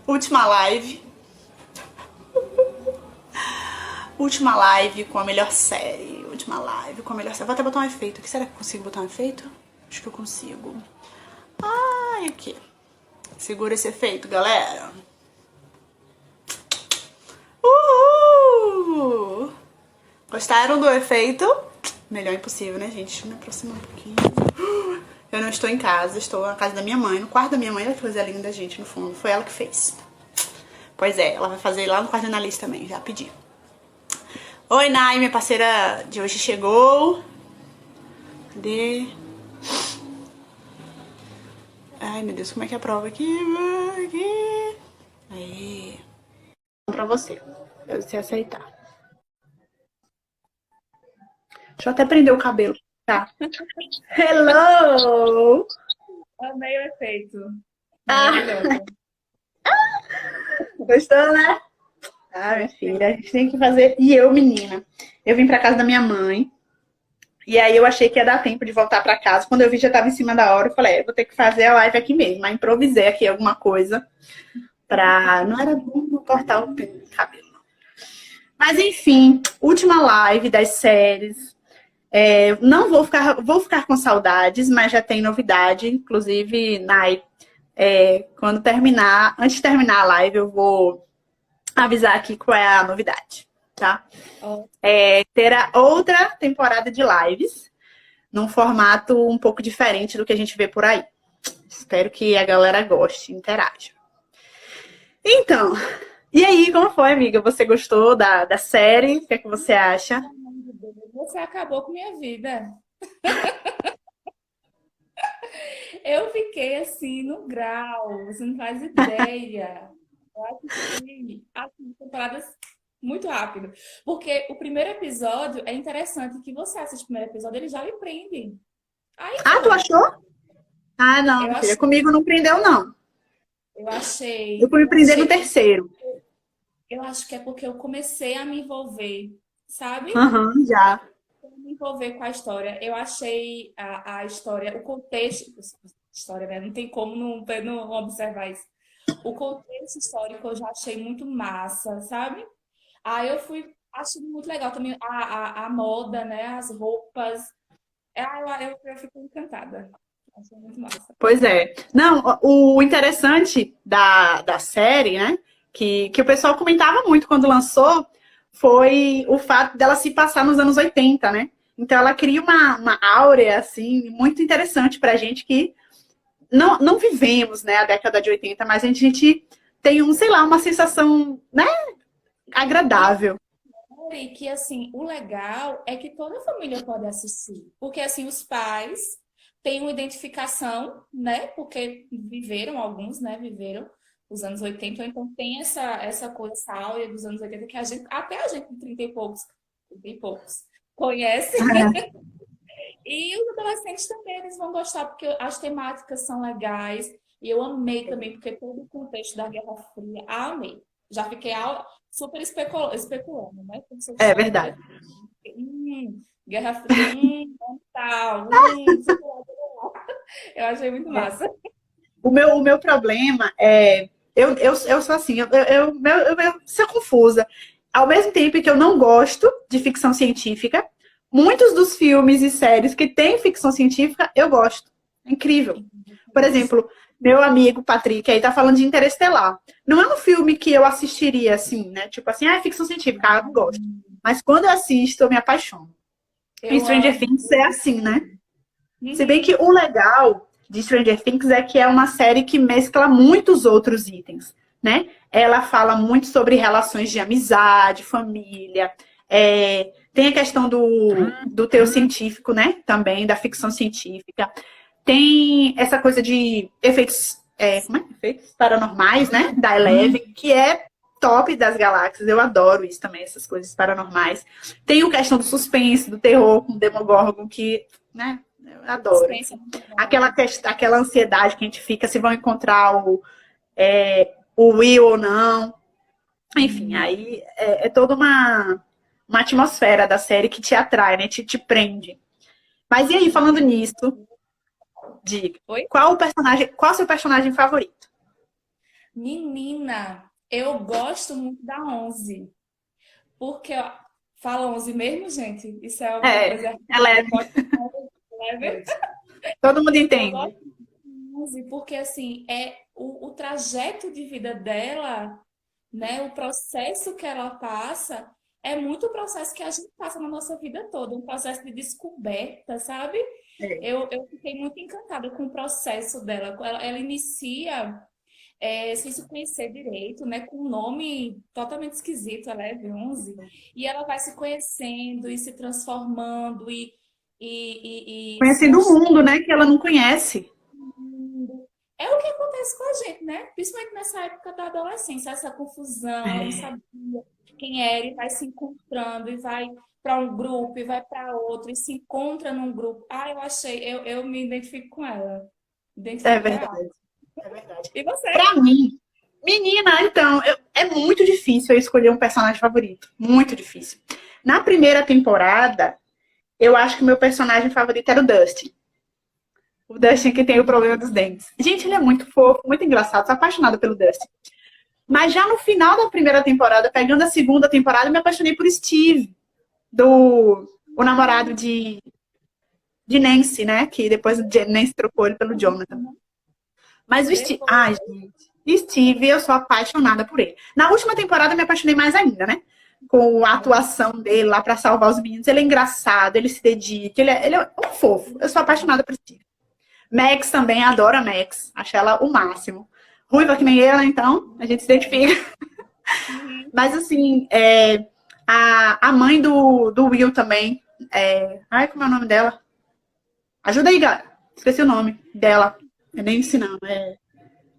Última live. Última live com a melhor série. Última live com a melhor série. Vou até botar um efeito aqui. Será que eu consigo botar um efeito? Acho que eu consigo. Ai, aqui. Segura esse efeito, galera. Uhul! Gostaram do efeito? Melhor impossível, né, gente? Deixa eu me aproximar um pouquinho. Eu não estou em casa, estou na casa da minha mãe, no quarto da minha mãe. Olha que coisa linda, gente, no fundo. Foi ela que fez. Pois é, ela vai fazer lá no quarto da Annalise também, já pedi. Oi, Nai, minha parceira de hoje chegou. Cadê? Ai, meu Deus, como é que é a prova aqui? Aqui. Aí. Pra você, pra você aceitar. Deixa eu até prender o cabelo. Tá. Hello! Amei o efeito. Ah, Maravilhoso. gostou, né? Ah, minha filha, a gente tem que fazer. E eu, menina, eu vim pra casa da minha mãe. E aí eu achei que ia dar tempo de voltar pra casa. Quando eu vi já tava em cima da hora, eu falei, vou ter que fazer a live aqui mesmo. Mas improvisei aqui alguma coisa pra... Não era bom cortar o cabelo. Mas enfim, última live das séries. Não vou ficar com saudades, mas já tem novidade. Inclusive, Nai, quando terminar, antes de terminar a live, eu vou avisar aqui qual é a novidade, tá? Ó, Terá outra temporada de lives, num formato um pouco diferente do que a gente vê por aí. Espero que a galera goste, interaja. Então, e aí, como foi, amiga? Você gostou da série? O que é que você acha? pelo amor de Deus, você acabou com minha vida. Eu fiquei assim no grau, você não faz ideia. Eu assisti as temporadas muito rápido. Porque o primeiro episódio é interessante que você assiste o primeiro episódio, ele já lhe prende. Aí Ah, tu foi. achou? Ah, não, Eu minha filha, achei, comigo não prendeu, não. eu Eu achei, fui me eu prender no achei. terceiro. Eu acho que é porque eu comecei a me envolver, sabe? Aham, já. Me envolver com a história. Eu achei a história, o contexto, história, né? Não tem como não observar isso. O contexto histórico eu já achei muito massa, sabe? Aí eu fui achando muito legal também a moda, né? As roupas. Eu fico encantada. Achei muito massa. Pois é. Não, o interessante da série, né? Que o pessoal comentava muito quando lançou, foi o fato dela se passar nos anos 80, né? Então ela cria uma áurea, assim, muito interessante pra gente que não vivemos, né, a década de 80, mas a gente tem sei lá, uma sensação, né, E é agradável. que, assim, o legal é que toda família pode assistir. Porque, assim, os pais têm uma identificação, né? Porque viveram, alguns, né? Viveram os anos 80 então tem essa coisa, essa áurea dos anos 80 que a gente, até a gente, com 30 e poucos, conhece. E os adolescentes também, eles vão gostar, porque as temáticas são legais. E eu amei também, porque todo o contexto da Guerra Fria, amei. Já fiquei super especulando, né? Como se eu É soube verdade. desse. Guerra Fria, tal, sei lá, sei lá. Eu achei muito massa. O meu problema é. Eu sou assim, eu sou confusa. Ao mesmo tempo que eu não gosto de ficção científica, muitos dos filmes e séries que têm ficção científica, eu gosto. É incrível. Por exemplo, meu amigo Patrick aí tá falando de Interestelar. Não é um filme que eu assistiria assim, né? Tipo assim, é ficção científica, eu não gosto. Mas quando eu assisto, eu me apaixono. E Eu Stranger amo. Things é assim, né? Se bem que Uhum. o legal de Stranger Things é que é uma série que mescla muitos outros itens, né? Ela fala muito sobre relações de amizade, família. Tem a questão do teor científico, né? Também, da ficção científica. Tem essa coisa de efeitos, como é? Efeitos paranormais, né? Da Eleven, que é top das galáxias. Eu adoro isso também, essas coisas paranormais. Tem a questão do suspense, do terror com o Demogorgon, que, né? Eu adoro, Suspense é enfim. muito bom. Aquela ansiedade que a gente fica se vão encontrar o Will ou não. Enfim, Hum. aí é toda uma atmosfera da série que te atrai, né? Te prende. Mas e aí, falando nisso, diga, Oi? qual o seu personagem favorito? Menina, eu gosto muito da 11. Porque, ó, fala 11 mesmo, gente? Isso é uma É, coisa é leve. pode ser leve. Todo mundo Eu entende. gosto de 11 porque, assim, é o trajeto de vida dela, né? O processo que ela passa é muito o processo que a gente passa na nossa vida toda, um processo de descoberta, sabe? É, Eu fiquei muito encantada com o processo dela. Ela inicia sem se conhecer direito, né? Com um nome totalmente esquisito, ela é bronze, e ela vai se conhecendo e se transformando e se conhecendo o mostrando. mundo, né, que ela não conhece. É o que acontece com a gente, né? Principalmente nessa época da adolescência, essa confusão, ela não sabia quem era e vai se encontrando e vai para um grupo e vai para outro e se encontra num grupo. Ah, eu me identifico com ela. É Identifico real. verdade. É verdade. E você? Pra mim, menina, então, é muito difícil eu escolher um personagem favorito. Muito difícil. Na primeira temporada, eu acho que o meu personagem favorito era o Dustin. O Dustin que tem o problema dos dentes. Gente, ele é muito fofo, muito engraçado. Sou apaixonada pelo Dustin. Mas já no final da primeira temporada, pegando a segunda temporada, eu me apaixonei por Steve, o namorado de Nancy, né? Que depois o Nancy trocou ele pelo Jonathan. Mas o Steve. Depois. Ai, gente. Steve, eu sou apaixonada por ele. Na última temporada, eu me apaixonei mais ainda, né? Com a atuação dele lá pra salvar os meninos. Ele é engraçado, ele se dedica, ele é um fofo. Eu sou apaixonada por Steve. Max também, adoro a Max. Acho ela o máximo. Ruiva que nem eu, né? Então, a gente se identifica. Uhum. Mas, assim, a mãe do Will também. Ai, como é o nome dela? Ajuda aí, galera. Esqueci o nome dela. Eu nem ensinando.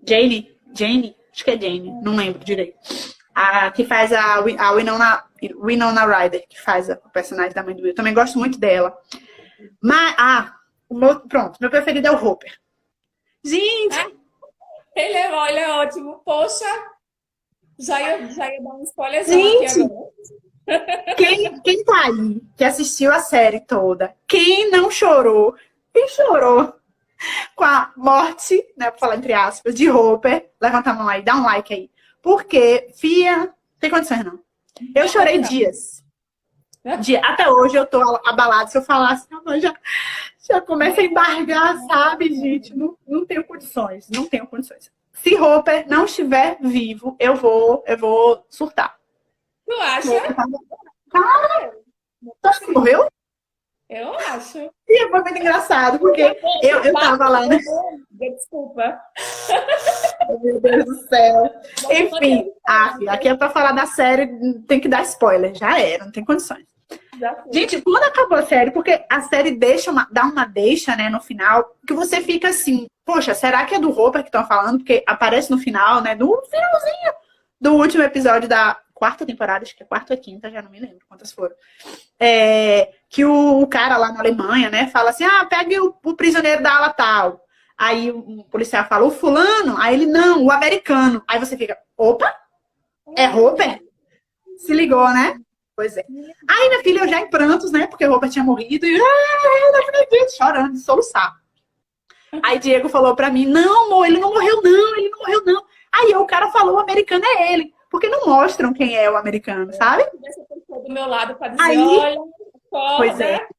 Jane? Jane? Acho que é Jane. Não lembro direito. A que faz a Winona Ryder, que faz o personagem da mãe do Will. Também gosto muito dela. Mas, pronto. Meu preferido é o Hopper. Ah, Gente, ele é ótimo. Poxa, já ia dar um spoilerzão aqui gente, agora. quem tá aí, que assistiu a série toda, quem não chorou, quem chorou com a morte, né, pra falar entre aspas, de Hopper, levanta a mão aí, dá um like aí. Porque, fia, não tem condições não. Eu Não tem, chorei não. dias. Até hoje eu tô abalada. Se eu falasse, eu já começa a embargar, sabe, gente? Não, não tenho condições, não tenho condições. Se Hopper não estiver vivo, eu vou surtar. Tu acha? Hopper tu acha que morreu? Eu acho. E foi muito engraçado, porque eu tava lá, né? Desculpa. Meu Deus do céu. Você Enfim, manteve aqui é pra falar da série, tem que dar spoiler. Já era, não tem condições. já foi. Gente, quando acabou a série, porque a série dá uma deixa, né, no final, que você fica assim, poxa, será que é do Hopper que estão falando? Porque aparece no final, né, do finalzinho do último episódio da quarta temporada, acho que é quarta ou quinta, já não me lembro quantas foram. Que o cara lá na Alemanha, né, fala assim, pegue o prisioneiro da ala tal. Aí o policial fala, o fulano? Aí ele, não, o americano. Aí você fica, opa, é Hopper? Se ligou, né? Pois é. Aí, minha filha, eu já em prantos, né? Porque o Robert tinha morrido e eu não acredito, chorando, de soluçar. Aí Diego falou pra mim, não, amor, ele não morreu não, ele não morreu não. Aí o cara falou, o americano é ele. Porque não mostram quem é o americano, sabe? Essa pessoa do meu lado para dizer, Aí, olha, pois é. acorda.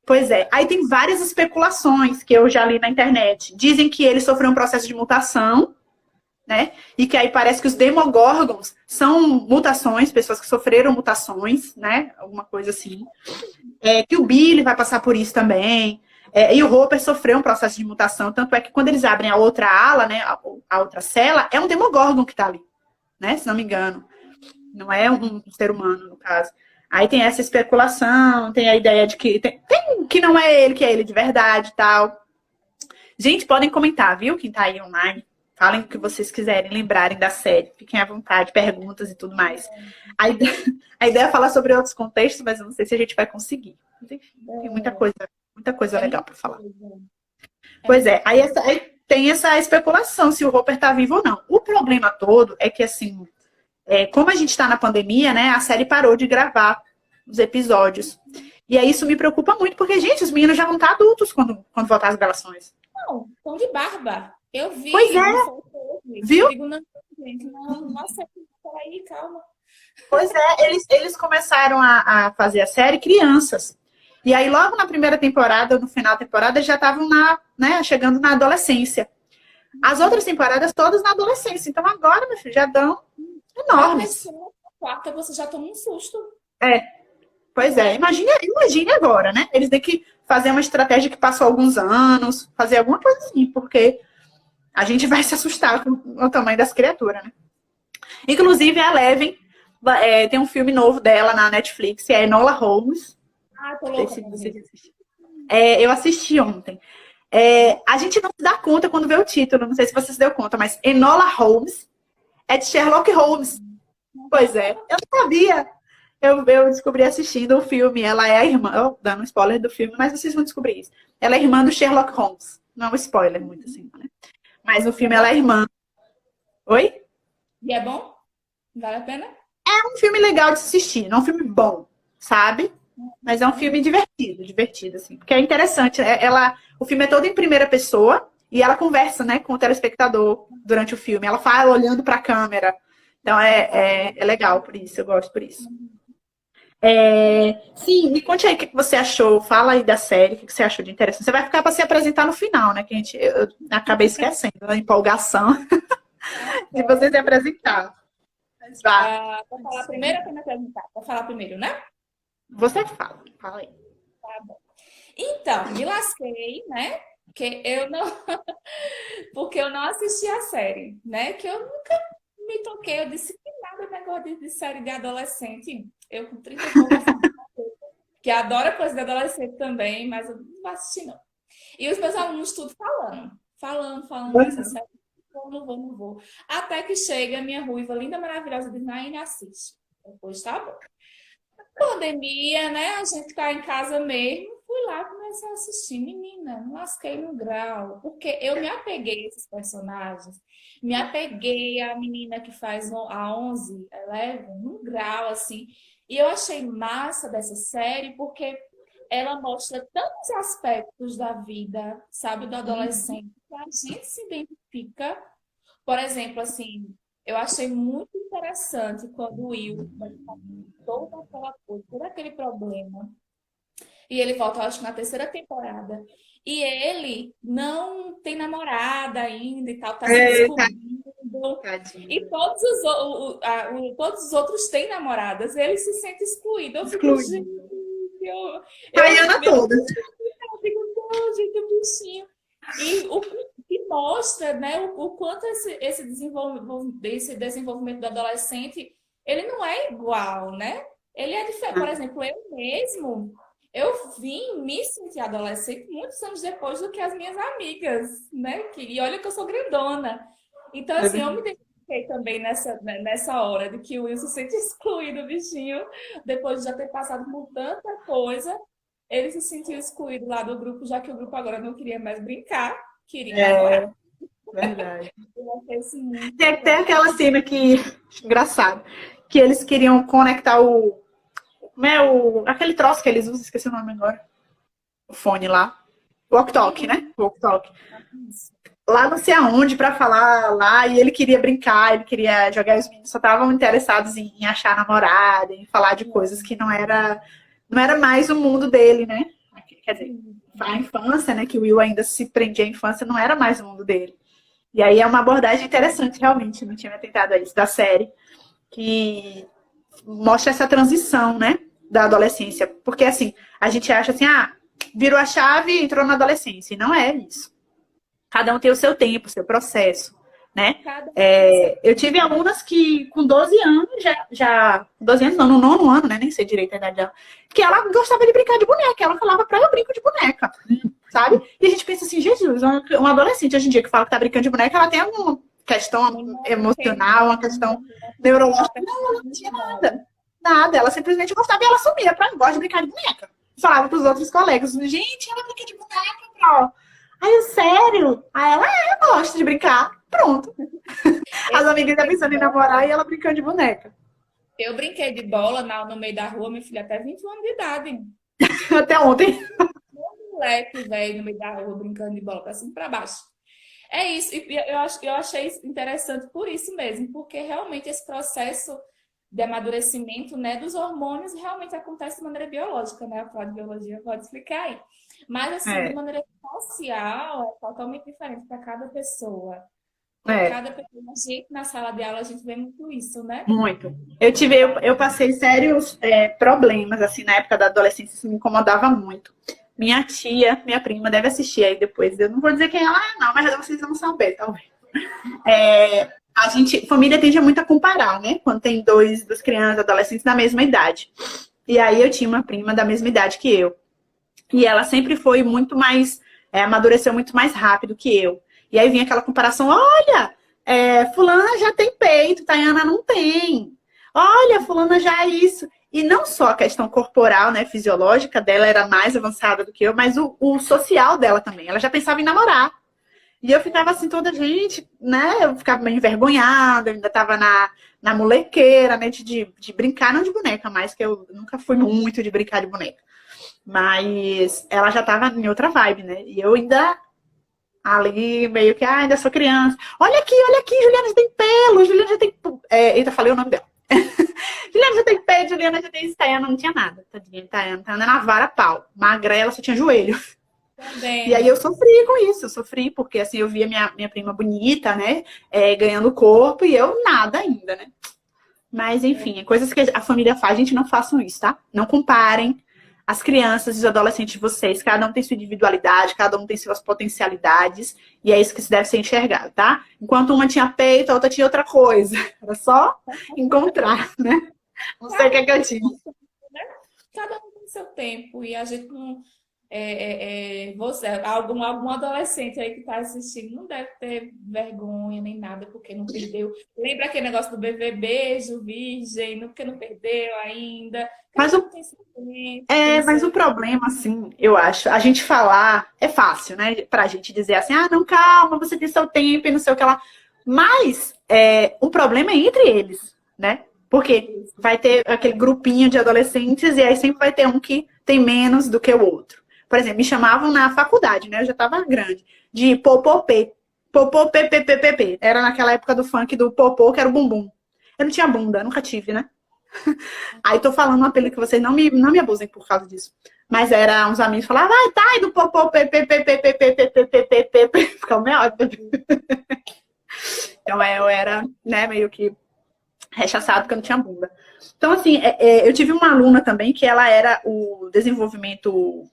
Pois é. Aí tem várias especulações que eu já li na internet. Dizem que ele sofreu um processo de mutação, né? E que aí parece que os Demogorgons são mutações, pessoas que sofreram mutações, né? Alguma coisa assim. Que o Billy vai passar por isso também. E o Hopper sofreu um processo de mutação, tanto é que quando eles abrem a outra ala, né? A outra cela, é um Demogorgon que tá ali, né? Se não me engano. Não é um ser humano, no caso. Aí tem essa especulação, tem a ideia de que tem que não é ele, que é ele de verdade e tal. Gente, podem comentar, viu? Quem tá aí online. Falem o que vocês quiserem, lembrarem da série. Fiquem à vontade, perguntas e tudo mais. A ideia é falar sobre outros contextos, mas eu não sei se a gente vai conseguir. Mas, enfim, tem muita coisa É legal muita para falar. coisa. É Pois muita é, aí, coisa. aí tem essa especulação se o Hopper tá vivo ou não. O problema todo é que, assim, como a gente tá na pandemia, né, a série parou de gravar os episódios. E aí isso me preocupa muito, porque, gente, os meninos já vão estar adultos quando voltar as gravações. Não, estão de barba. Eu Pois vi, é, não foi hoje. Eu viu? digo, não, gente. Não, não aceito. Peraí, calma. Pois é, eles começaram a fazer a série crianças. E aí, logo na primeira temporada, no final da temporada, eles já estavam né, chegando na adolescência. As outras temporadas todas na adolescência. Então agora, meu filho, já dão Na enormes. terceira, na quarta, você já toma um susto. É, pois é. Imagine agora, né? Eles têm que fazer uma estratégia que passou alguns anos, fazer alguma coisa assim, porque a gente vai se assustar com o tamanho das criaturas, né? Inclusive, a Eleven tem um filme novo dela na Netflix, é Enola Holmes. Ah, tô Não sei louca se pra você ver. já assistiu. Eu assisti ontem. A gente não se dá conta quando vê o título, não sei se você se deu conta, mas Enola Holmes é de Sherlock Holmes. Pois é, eu não sabia. Eu descobri assistindo o filme. Ela é a irmã. Eu dando um spoiler do filme, mas vocês vão descobrir isso. Ela é irmã do Sherlock Holmes. Não é um spoiler muito assim, né? Mas no E é filme ela bom? é irmã. Oi? E é bom? Vale a pena? É um filme legal de assistir, não é um filme bom, sabe? Mas é um Uhum. filme divertido, assim. Porque é interessante. O filme é todo em primeira pessoa e ela conversa, né, com o telespectador durante o filme. Ela fala olhando para a câmera. Então é legal por isso, eu gosto por isso. Sim, me conte aí o que você achou. Fala aí da série, o que você achou de interessante. Você vai ficar para se apresentar no final, né? Que eu acabei esquecendo a empolgação de você se apresentar. Mas vá. Ah, vou falar primeiro ou quer me apresentar? Vou falar primeiro, né? Você fala. Fala aí. Tá bom. Então, me lasquei, né? Que eu não, porque eu não assisti a série, né? Que eu nunca me toquei. Eu disse que nada negócio de série de adolescente. Eu com 30 e poucos anos, que adora coisa de adolescente também, mas eu não vou assistir, não. E os meus alunos tudo falando dessa série. Não vou. Até que chega a minha ruiva, linda, maravilhosa, diz, Naine, assiste. Depois tá bom. Pandemia, né? A gente tá em casa mesmo. Fui lá, comecei a assistir. Menina, me lasquei no grau. Porque eu me apeguei a esses personagens. Me apeguei à menina que faz a 11, Eleven, num grau, assim. E eu achei massa dessa série porque ela mostra tantos aspectos da vida, sabe, do adolescente, que a gente se identifica. Por exemplo, assim, eu achei muito interessante quando o Will vai ficar toda aquela coisa, todo aquele problema. E ele volta, eu acho, na terceira temporada. E ele não tem namorada ainda e tal, tá se Eita, descobrindo. E tadinho. todos os outros têm namoradas. Ele se sente excluído. Eu fico, gente, Excluído. eu Baiana meu toda. eu digo, não, gente, o bichinho. E o que mostra, né, o quanto esse desenvolvimento do adolescente, ele não é igual, né? Ele é diferente. Por exemplo, eu mesmo, eu vim me sentir adolescente muitos anos depois do que as minhas amigas, né? E olha que eu sou grandona. Então, É assim, eu me verdade. identifiquei também nessa hora de que o Will se sente excluído, o bichinho, depois de já ter passado por tanta coisa. Ele se sentiu excluído lá do grupo, já que o grupo agora não queria mais brincar, queria namorar. É verdade. Eu achei isso muito Tem legal. aquela cena que, engraçado, que eles queriam conectar aquele troço que eles usam, esqueci o nome agora, o fone lá, walk-talk, Uhum. né? Walk-talk. Lá não sei aonde pra falar lá, e ele queria brincar, ele queria jogar, os meninos só estavam interessados em achar namorada, em falar de coisas que não era mais o mundo dele, né? Quer dizer, a infância, né? Que o Will ainda se prendia à infância, não era mais o mundo dele. E aí é uma abordagem interessante, realmente, não tinha me atentado a isso, da série, que mostra essa transição, né, da adolescência. Porque, assim, a gente acha assim, virou a chave e entrou na adolescência. E não é isso. Cada um tem o seu tempo, o seu processo, né? Cada um tem seu. Eu tive alunas que com 12 anos, já 12 anos não, no nono ano, né? Nem sei direito a idade dela, que ela gostava de brincar de boneca. Ela falava pra eu brinco de boneca, sabe? E a gente pensa assim, Jesus, uma adolescente hoje em dia que fala que tá brincando de boneca, ela tem alguma questão Não tem emocional, uma questão neurológica. Não, ela não tinha nada. Nada. Ela simplesmente gostava e ela assumia pra eu gosto de brincar de boneca. Falava pros outros colegas, gente, ela brinca de boneca, pro. Aí eu, sério? Aí ela, eu gosto de brincar. Pronto. As Eu amigas ainda brinquei de pensando em namorar bola. e ela brincando de boneca. Eu brinquei de bola no meio da rua, meu filho, até 21 anos de idade. Até ontem. Um moleque, velho, no meio da rua, brincando de bola pra cima e pra baixo. É isso, e eu achei isso interessante por isso mesmo, porque realmente esse processo de amadurecimento, né, dos hormônios realmente acontece de maneira biológica, né? A de biologia pode explicar aí. Mas, assim, de É, maneira social, é totalmente diferente para cada pessoa. Porque é. cada pessoa, a gente, na sala de aula, a gente vê muito isso, né? Muito. Eu passei sérios problemas, assim, na época da adolescência, isso me incomodava muito. Minha tia, minha prima, deve assistir aí depois. Eu não vou dizer quem ela é, não, mas vocês vão saber, talvez. A gente, família tende a muito a comparar, né? Quando tem duas crianças, adolescentes da mesma idade. E aí eu tinha uma prima da mesma idade que eu. E ela sempre foi muito mais, amadureceu muito mais rápido que eu. E aí vinha aquela comparação, olha, fulana já tem peito, Tayana não tem. Olha, fulana já é isso. E não só a questão corporal, né, fisiológica dela era mais avançada do que eu, mas o social dela também. Ela já pensava em namorar. E eu ficava assim, toda gente, né? Eu ficava meio envergonhada, eu ainda tava na molequeira, né? De brincar, não de boneca, mas que eu nunca fui muito de brincar de boneca. Mas ela já tava em outra vibe, né? E eu ainda ali, meio que, ainda sou criança. Olha aqui, Juliana já tem pelo, Juliana já tem. Eita, falei o nome dela. Juliana já tem pé, Juliana já tem isso. Tayana não tinha nada. Tadinha, Tayana na vara pau. Magrela, só tinha joelho. E aí Também. eu sofri com isso, eu sofri, porque assim, eu via minha prima bonita, né? Ganhando corpo e eu nada ainda, né? Mas enfim, é coisas que a família faz, gente, não façam isso, tá? Não comparem as crianças e os adolescentes de vocês. Cada um tem sua individualidade, cada um tem suas potencialidades, e é isso que se deve ser enxergado, tá? Enquanto uma tinha peito, a outra tinha outra coisa. Era só encontrar, né? Não sei o que é que eu tinha. Cada um tem seu tempo e a gente não. Você, algum adolescente aí que está assistindo, não deve ter vergonha nem nada porque não perdeu. Lembra aquele negócio do bebê beijo, virgem, porque não perdeu ainda. Mas Cada o um tem seu tempo, tem Mas seu. o problema, assim, eu acho, a gente falar é fácil, né? Pra gente dizer assim, ah, não, calma, você tem seu tempo e não sei o que lá. Mas o problema é entre eles, né? Porque vai ter aquele grupinho de adolescentes e aí sempre vai ter um que tem menos do que o outro. Por exemplo, me chamavam na faculdade, né? Eu já tava grande, de popopê. Popopê, ppp. Era naquela época do funk do popô, que era o bumbum. Eu não tinha bunda, nunca tive, né? Aí tô falando um apelido que vocês não me abusem por causa disso. Mas era uns amigos falavam, vai, tá, e do popô, ficava meia hora. Então eu era, né, meio que rechaçado porque eu não tinha bunda. Então, assim, eu tive uma aluna também que ela era o desenvolvimento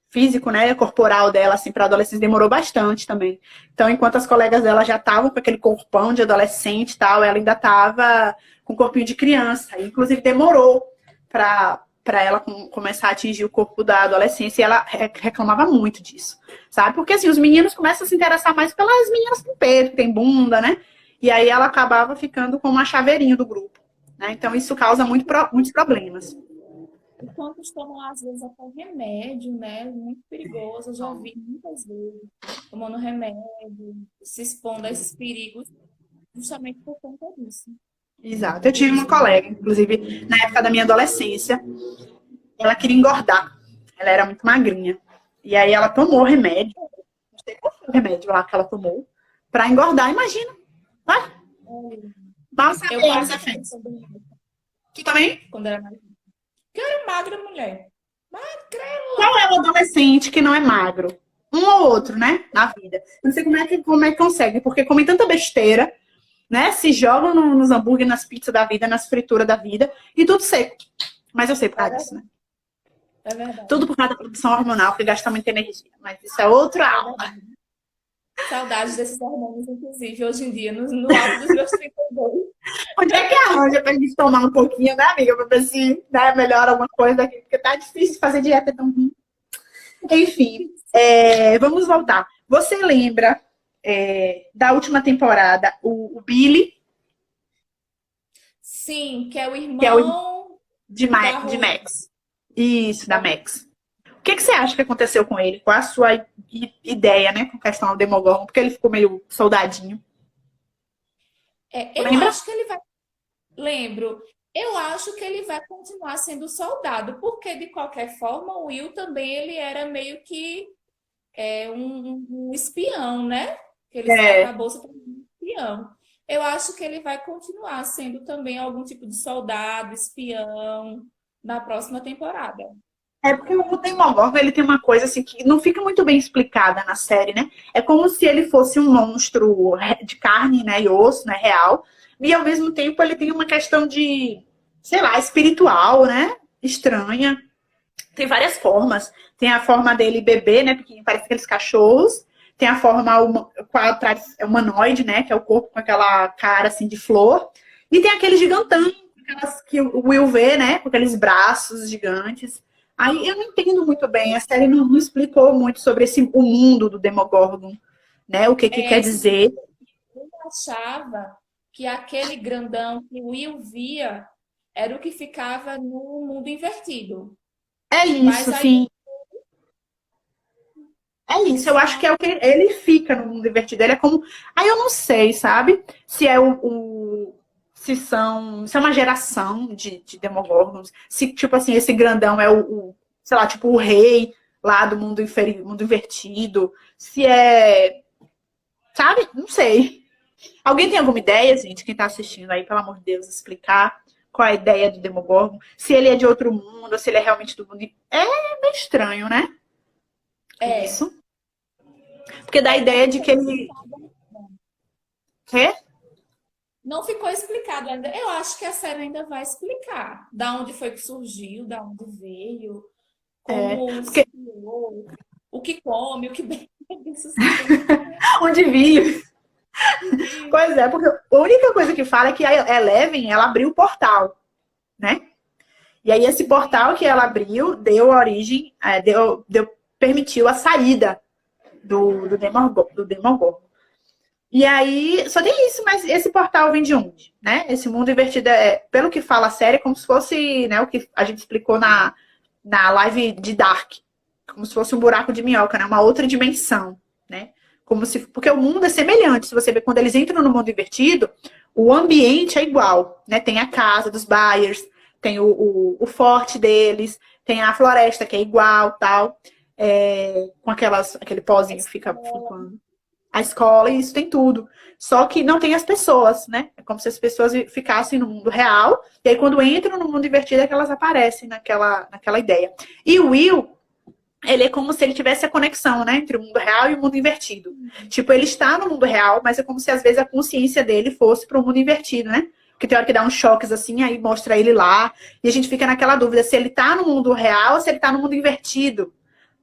físico, né, corporal dela, assim, para adolescentes demorou bastante também. Então, enquanto as colegas dela já estavam com aquele corpão de adolescente e tal, ela ainda estava com corpinho de criança. Inclusive, demorou para ela começar a atingir o corpo da adolescência e ela reclamava muito disso, sabe? Porque, assim, os meninos começam a se interessar mais pelas meninas com peito, que tem bunda, né? E aí ela acabava ficando como uma chaveirinho do grupo, né? Então, isso causa muitos problemas. E quantos tomam, às vezes, até remédio, né? Muito perigoso. Eu já vi muitas vezes tomando remédio, se expondo a esses perigos, justamente por conta disso. Exato. Eu tive uma colega, inclusive, na época da minha adolescência, ela queria engordar. Ela era muito magrinha. E aí ela tomou remédio. Não sei qual foi o remédio lá que ela tomou. Pra engordar, imagina. Ah, mal Eu saber os passei por efeitos. isso Tu também? quando era mais. Que eu era magra, mulher. Qual Magrela. é o adolescente que não é magro? Um ou outro, né? Na vida. Eu não sei como é que consegue, porque comem tanta besteira, né? Se jogam nos hambúrguer, nas pizzas da vida, nas frituras da vida, e tudo seco. Mas eu sei por É causa disso, verdade. né? É verdade. Tudo por causa da produção hormonal, que gasta muita energia. Mas isso é outro É aula. verdade. Saudades desses hormônios, inclusive, hoje em dia, no alto dos meus 32. Onde é que arranja pra gente tomar um pouquinho, né, amiga? Pra ver se melhora alguma coisa aqui, porque tá difícil fazer dieta tão ruim. Enfim, vamos voltar. Você lembra da última temporada, o Billy, Sim, que é o que é o irmão da De Rose. Max? Isso, da Max. O que você acha que aconteceu com ele? Qual a sua ideia, né, com questão ao Demogorgon? Porque ele ficou meio soldadinho. Eu Lembra? acho que ele vai. Lembro. Eu acho que ele vai continuar sendo soldado, porque de qualquer forma o Will também ele era meio que um espião, né? que ele É, acabou se tornando espião. Eu acho que ele vai continuar sendo também algum tipo de soldado, espião, na próxima temporada. é porque o Demogorgon, ele tem uma coisa assim que não fica muito bem explicada na série, né? É como se ele fosse um monstro de carne, né, e osso, né, real, e ao mesmo tempo ele tem uma questão de, sei lá, espiritual, né? Estranha. Tem várias formas. Tem a forma dele bebê, né? Porque parece aqueles cachorros. Tem a forma humanoide, né? Que é o corpo com aquela cara assim de flor. E tem aquele gigantão, aquelas que o Will vê, né? Com aqueles braços gigantes. Aí eu não entendo muito bem. A série não explicou muito sobre o mundo do Demogorgon, né? O que que É, quer isso dizer. eu achava que aquele grandão que o Will via era o que ficava no mundo invertido. É Mas isso, aí sim. É isso, eu acho que sim, é o que ele fica no mundo invertido. Ele é como. Aí eu não sei, sabe? Se é se é uma geração de Demogorgons. Se, tipo assim, esse grandão é sei lá, tipo, o rei lá do mundo invertido. Se é. Sabe? Não sei. Alguém tem alguma ideia, gente? Quem tá assistindo aí, pelo amor de Deus, explicar qual é a ideia do Demogorgon? Se ele é de outro mundo, ou se ele é realmente do mundo. É meio estranho, né? é, Isso. Porque dá a ideia não de foi que ele. explicado. Quê? Não ficou explicado ainda. Eu acho que a série ainda vai explicar da onde foi que surgiu, da onde veio, É, como se porque criou, o que come, o que bebe, essas coisas. onde vive. Pois é, porque a única coisa que fala é que a Eleven, ela abriu o portal, né? E aí esse portal que ela abriu deu origem, permitiu a saída do Demogorgon. E aí, só tem isso, mas esse portal vem de onde, né? Esse mundo invertido pelo que fala a série, é como se fosse, né, o que a gente explicou na live de Dark. Como se fosse um buraco de minhoca, né? Uma outra dimensão, né? Como se, porque o mundo é semelhante. Se você ver quando eles entram no mundo invertido, o ambiente é igual, né? Tem a casa dos Byers, tem o forte deles, tem a floresta que é igual, tal, com aquele pozinho que fica flutuando. A escola, e isso tem tudo. Só que não tem as pessoas, né? É como se as pessoas ficassem no mundo real, e aí quando entram no mundo invertido é que elas aparecem naquela ideia. E o Will, ele é como se ele tivesse a conexão, né, entre o mundo real e o mundo invertido. Tipo, ele está no mundo real, mas é como se às vezes a consciência dele fosse para o mundo invertido, né? Porque tem hora que dá uns choques assim, aí mostra ele lá, e a gente fica naquela dúvida se ele tá no mundo real ou se ele tá no mundo invertido.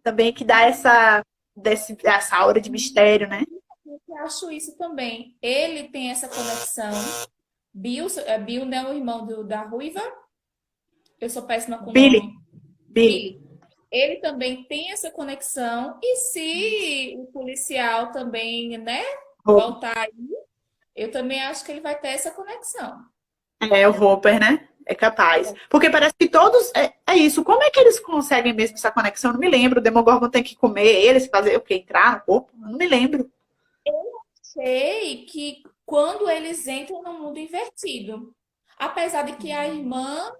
Também que dá essa aura de mistério, né? Eu acho isso também. Ele tem essa conexão. Bill, né, o irmão da Ruiva. Eu sou péssima com o Billy, nome. Billy. Billy. Ele também tem essa conexão. E se o policial também, né, voltar, eu também acho que ele vai ter essa conexão. É, o Hopper, né? É capaz. Porque parece que todos. É isso. Como é que eles conseguem mesmo essa conexão? Eu não me lembro. O Demogorgon tem que comer eles, fazer o quê? Entrar no corpo? Eu não me lembro. Sei que quando eles entram no mundo invertido, apesar de que a irmã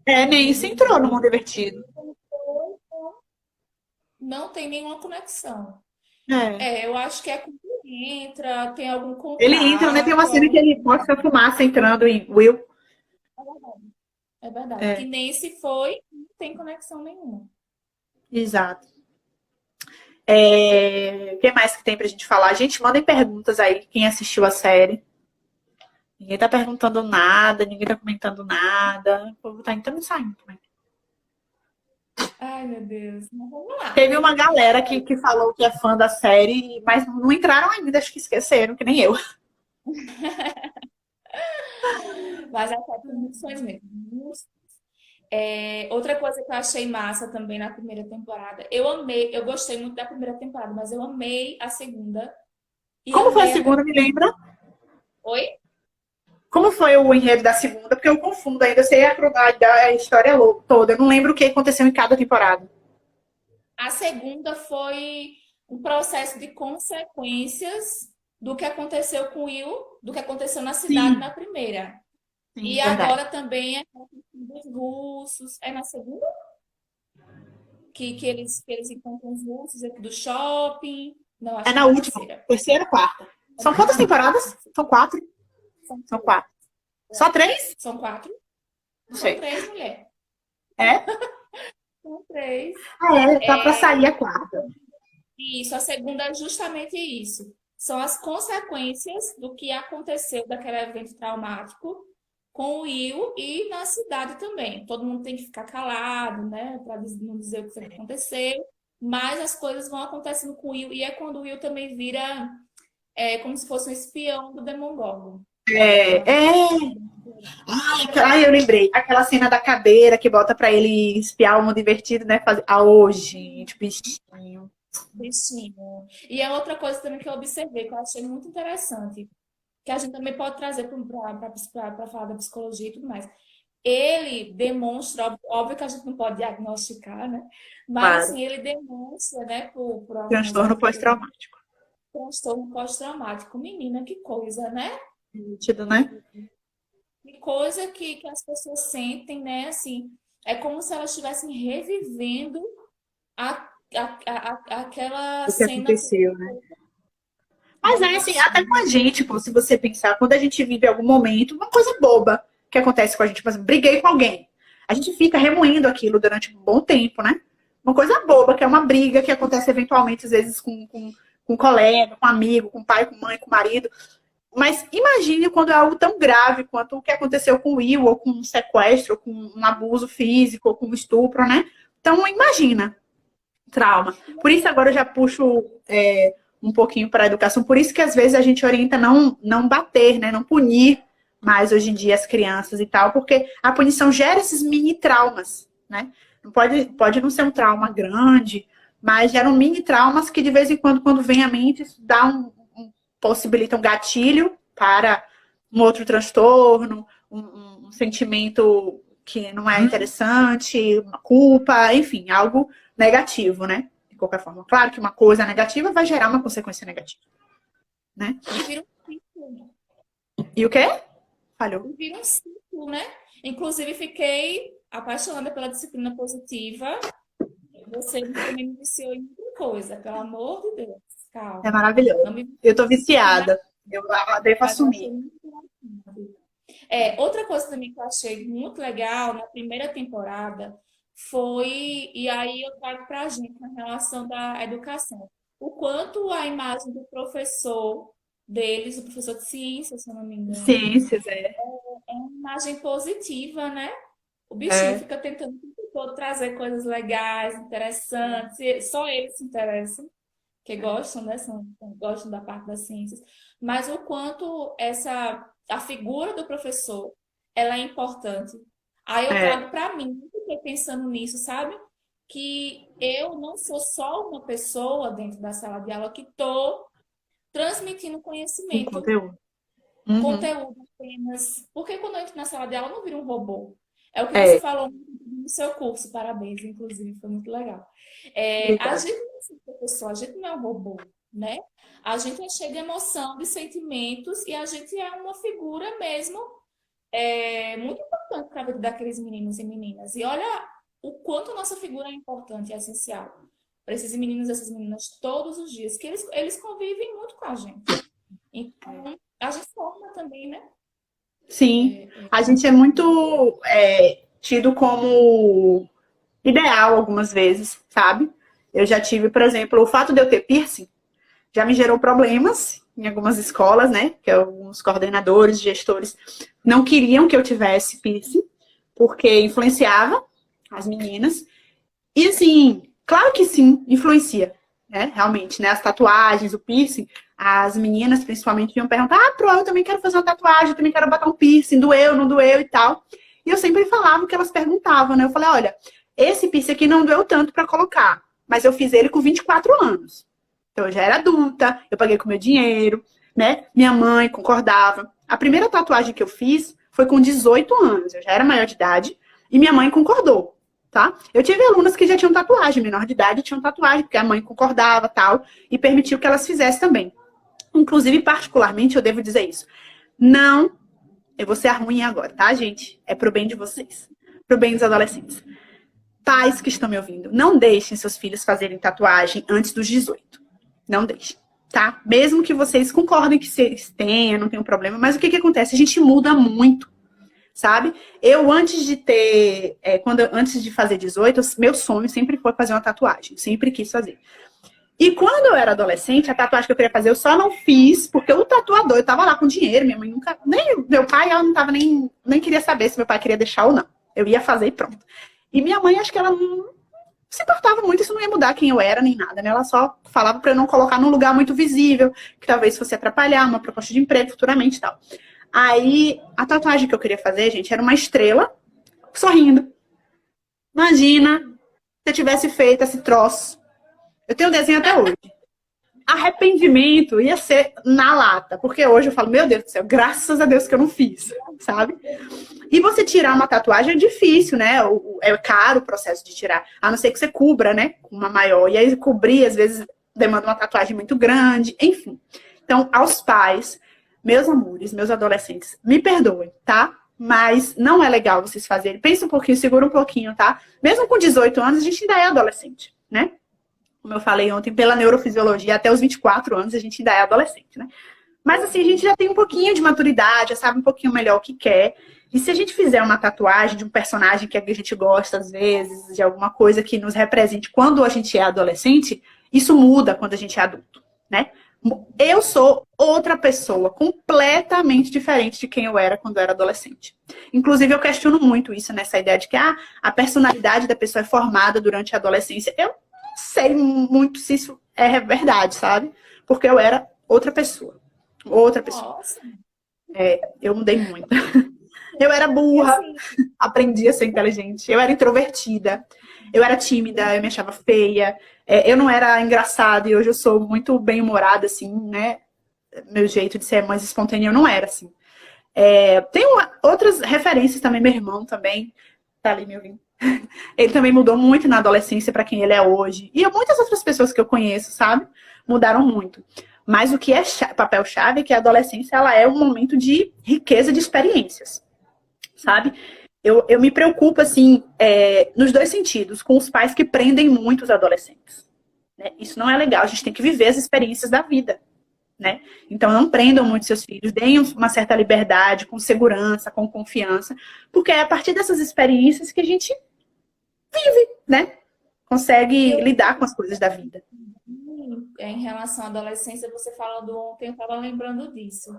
É, nem do, se do entrou no mundo invertido. não tem nenhuma conexão. É. É, eu acho que é quando entra, tem algum Ele entra, né? Tem uma contato, cena que ele mostra a fumaça entrando em Will. é verdade. Que É, nem se foi, não tem conexão nenhuma. exato. O que mais que tem pra gente falar? Gente, mandem perguntas aí, quem assistiu a série. Ninguém tá perguntando nada, ninguém tá comentando nada. O povo tá entrando e saindo. Ai, meu Deus. Mas vamos lá. Teve uma galera que falou que é fã da série, mas não entraram ainda, acho que esqueceram, que nem eu. Mas a série tem muitos sonhos mesmo. É, outra coisa que eu achei massa também na primeira temporada, eu amei, eu gostei muito da primeira temporada, mas eu amei a segunda e Como foi a amei a segunda, terceira. me lembra? Oi? Como foi o enredo da segunda? Porque eu confundo ainda, eu sei a história toda. Eu não lembro o que aconteceu em cada temporada. A segunda foi um processo de consequências do que aconteceu com o Will, do que aconteceu na cidade Sim, na primeira. sim, E verdade. agora também é a questão dos russos. É na segunda que eles encontram os russos aqui do shopping. Não, É acho que é na na última, terceira. terceira, quarta. São quantas temporadas? São 4? São, São 4. Só 3? são 4? Não São sei. 3, mulher. É? São 3. Ah, é, tá pra sair a quarta. Isso, a segunda é justamente isso. São as consequências do que aconteceu daquele evento traumático com o Will e na cidade também. Todo mundo tem que ficar calado, né, para não dizer o que aconteceu, mas as coisas vão acontecendo com o Will e é quando o Will também vira como se fosse um espião do Demogorgon. Eu lembrei. Aquela cena da cadeira que bota pra ele espiar o mundo invertido, né? Fazer... Ah, ô, gente, bichinho. Bichinho. E é outra coisa também que eu observei, que eu achei muito interessante, que a gente também pode trazer para falar da psicologia e tudo mais. Ele demonstra, óbvio que a gente não pode diagnosticar, né? Mas Claro. assim, ele demonstra, né, por algumas Transtorno atitudes, pós-traumático. transtorno pós-traumático. Menina, que coisa, né? Nítido, né? Que coisa que as pessoas sentem, né? Assim, é como se elas estivessem revivendo aquela O que cena. aconteceu, né? Mas Muito é assim, até com bichinho. a gente, pô, se você pensar, quando a gente vive algum momento, uma coisa boba que acontece com a gente, por exemplo, briguei com alguém. A gente fica remoendo aquilo durante um bom tempo, né? Uma coisa boba, que é uma briga que acontece eventualmente, às vezes, com um colega, com um amigo, com pai, com mãe, com marido. Mas imagine quando é algo tão grave quanto o que aconteceu com o Will, ou com um sequestro, ou com um abuso físico, ou com um estupro, né? Então, imagina, trauma. Por isso, agora eu já puxo um pouquinho para a educação. Por isso que, às vezes, a gente orienta não bater, né? Não punir mais hoje em dia as crianças e tal, porque a punição gera esses mini traumas, né? Não pode não ser um trauma grande, mas geram mini traumas que, de vez em quando vem à mente, isso dá possibilita um gatilho para um outro transtorno, um sentimento que não é interessante, uma culpa, enfim, algo negativo, né? De qualquer forma. Claro que uma coisa negativa vai gerar uma consequência negativa, né? E vira um ciclo. E o quê? Falhou. E vira um ciclo, né? Inclusive, fiquei apaixonada pela disciplina positiva. Você também me iniciou em muita coisa, pelo amor de Deus. É Calma. maravilhoso. Não me Eu tô que mais, viciada. Eu devo mas eu achei assumir. muito interessante. Outra coisa também que eu achei muito legal na primeira temporada foi, e aí eu trago para a gente na relação da educação, o quanto a imagem do professor deles, o professor de ciência, se eu não me engano, Ciências, é uma imagem positiva, né? O bichinho é. fica tentando o tempo todo trazer coisas legais, interessantes, e só eles se interessam, que gostam, né? Gostam da parte das ciências, mas o quanto a figura do professor, ela é importante. Aí eu É. trago para mim, fiquei pensando nisso, sabe? Que eu não sou só uma pessoa dentro da sala de aula que estou transmitindo Um conhecimento, conteúdo. Uhum. conteúdo apenas. Porque quando eu entro na sala de aula, eu não viro um robô. É o que você É. falou no seu curso, parabéns, inclusive, foi muito legal. A Obrigada. gente não é professor, a gente não é um robô, né? A gente é cheio de emoção, de sentimentos, e a gente é uma figura mesmo muito importante para a vida daqueles meninos e meninas. E olha o quanto a nossa figura é importante e é essencial para esses meninos e essas meninas todos os dias, que eles convivem muito com a gente. Então, a gente forma também, né? Sim, a gente é muito tido como ideal algumas vezes, sabe? Eu já tive, por exemplo, o fato de eu ter piercing já me gerou problemas em algumas escolas, né? Que alguns coordenadores, gestores não queriam que eu tivesse piercing, porque influenciava as meninas. E assim, claro que sim, influencia, né? Realmente, né? As tatuagens, o piercing, as meninas principalmente iam perguntar: ah, Pro, eu também quero fazer uma tatuagem, eu também quero botar um piercing, doeu, não doeu e tal. E eu sempre falava o que elas perguntavam, né? Eu falei: olha, esse piercing aqui não doeu tanto pra colocar, mas eu fiz ele com 24 anos. Então eu já era adulta, eu paguei com meu dinheiro, né? Minha mãe concordava. A primeira tatuagem que eu fiz foi com 18 anos, eu já era maior de idade, e minha mãe concordou. Tá? Eu tive alunas que já tinham tatuagem, menor de idade, tinham tatuagem, porque a mãe concordava tal, e permitiu que elas fizessem também. Inclusive, particularmente, eu devo dizer isso. Não, eu vou ser a ruim agora, tá, gente? É pro bem de vocês, pro bem dos adolescentes. Pais que estão me ouvindo, não deixem seus filhos fazerem tatuagem antes dos 18. Não deixem. tá? Mesmo que vocês concordem que vocês tenham, não tem um problema, mas o que acontece? A gente muda muito, sabe? Eu, antes de ter, antes de fazer 18, meu sonho sempre foi fazer uma tatuagem, sempre quis fazer. E quando eu era adolescente, a tatuagem que eu queria fazer, eu só não fiz, porque o tatuador, eu tava lá com dinheiro, minha mãe nunca, nem meu pai, ela não tava nem queria saber se meu pai queria deixar ou não. Eu ia fazer e pronto. E minha mãe, acho que ela não se importava muito, isso não ia mudar quem eu era, nem nada, né? Ela só falava pra eu não colocar num lugar muito visível, que talvez fosse atrapalhar uma proposta de emprego futuramente e tal. Aí, a tatuagem que eu queria fazer, gente, era uma estrela sorrindo. Imagina se eu tivesse feito esse troço. Eu tenho um desenho até hoje. Arrependimento ia ser na lata, porque hoje eu falo, meu Deus do céu, graças a Deus que eu não fiz, sabe? E você tirar uma tatuagem é difícil, né? É caro o processo de tirar, a não ser que você cubra, né? Com uma maior. E aí cobrir, às vezes, demanda uma tatuagem muito grande, enfim. Então, aos pais, meus amores, meus adolescentes, me perdoem, tá? Mas não é legal vocês fazerem. Pensa um pouquinho, segura um pouquinho, tá? Mesmo com 18 anos, a gente ainda é adolescente, né? Como eu falei ontem, pela neurofisiologia, até os 24 anos a gente ainda é adolescente, né? Mas assim, a gente já tem um pouquinho de maturidade, já sabe um pouquinho melhor o que quer. E se a gente fizer uma tatuagem de um personagem que a gente gosta, às vezes, de alguma coisa que nos represente quando a gente é adolescente, isso muda quando a gente é adulto, né? Eu sou outra pessoa, completamente diferente de quem eu era quando eu era adolescente. Inclusive, eu questiono muito isso, nessa ideia de que a personalidade da pessoa é formada durante a adolescência. Eu não sei muito se isso é verdade, sabe? Porque eu era outra pessoa. Outra pessoa. Nossa. Eu mudei muito. Eu era burra, Assim, aprendi a ser inteligente. Eu era introvertida, eu era tímida, eu me achava feia. Eu não era engraçada e hoje eu sou muito bem-humorada, assim, né? Meu jeito de ser mais espontânea, eu não era, assim. Tem outras referências também, meu irmão também, tá ali me ouvindo. Ele também mudou muito na adolescência para quem ele é hoje. E muitas outras pessoas que eu conheço, sabe? Mudaram muito. Mas o que é papel-chave é que a adolescência ela é um momento de riqueza de experiências, sabe? Eu me preocupo, assim, nos dois sentidos, com os pais que prendem muito os adolescentes, né? Isso não é legal, a gente tem que viver as experiências da vida, né? Então não prendam muito seus filhos, deem uma certa liberdade, com segurança, com confiança, porque é a partir dessas experiências que a gente vive, né? Consegue lidar com as coisas da vida. em relação à adolescência, você falando ontem, eu estava lembrando disso.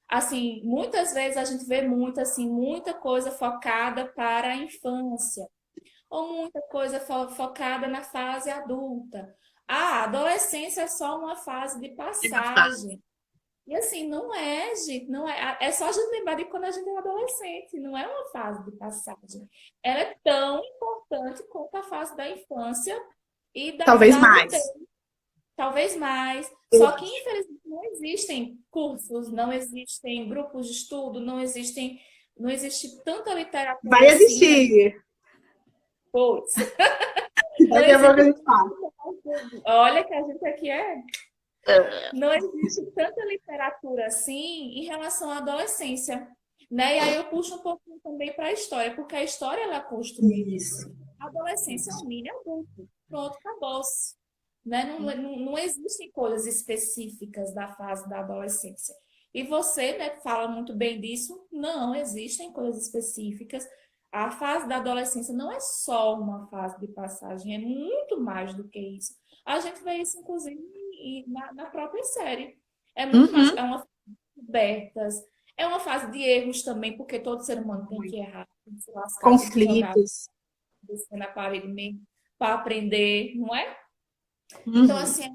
Assim, muitas vezes a gente vê muito, assim, muita coisa focada para a infância, ou muita coisa focada na fase adulta. A adolescência é só uma fase de passagem. E assim, não é, gente, não é. É só a gente lembrar de quando a gente é adolescente, não é uma fase de passagem. Ela é tão importante quanto a fase da infância e Talvez da adultez. mais. Talvez mais. Só que, infelizmente, não existem cursos, não existem grupos de estudo, não existe tanta literatura Vai assim, né? existir. Pois. Não Daqui a pouco a existe. gente fala. Olha que a gente aqui não existe tanta literatura assim em relação à adolescência, né? E aí eu puxo um pouquinho também para a história, porque a história ela é construída. Isso. A adolescência é um mini adulto. Pronto, acabou-se. Né? Não existem coisas específicas da fase da adolescência. E você, né, fala muito bem disso. Não existem coisas específicas. A fase da adolescência não é só uma fase de passagem, é muito mais do que isso. A gente vê isso, inclusive, na própria série. É muito mais, é uma fase de descobertas, é uma fase de erros também, porque todo ser humano tem que errar, tem que se lascar, tem que jogar, Conflitos. descer na parede mesmo, para aprender, não é? Então, Uhum. assim, é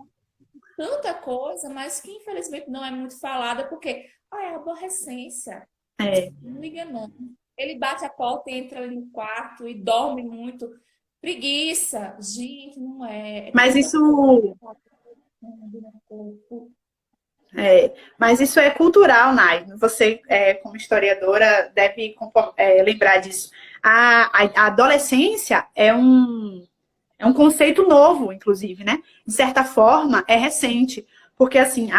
tanta coisa, mas que infelizmente não é muito falada, porque é aborrecência. É. Não liga, não. Ele bate a porta e entra ali no quarto e dorme muito. Preguiça. Gente, não é. É Mas tanta coisa isso, que tá acontecendo no corpo. mas isso é cultural, Nai. Você, como historiadora, deve lembrar disso. A adolescência é um conceito novo, inclusive, né? De certa forma, é recente. Porque, assim,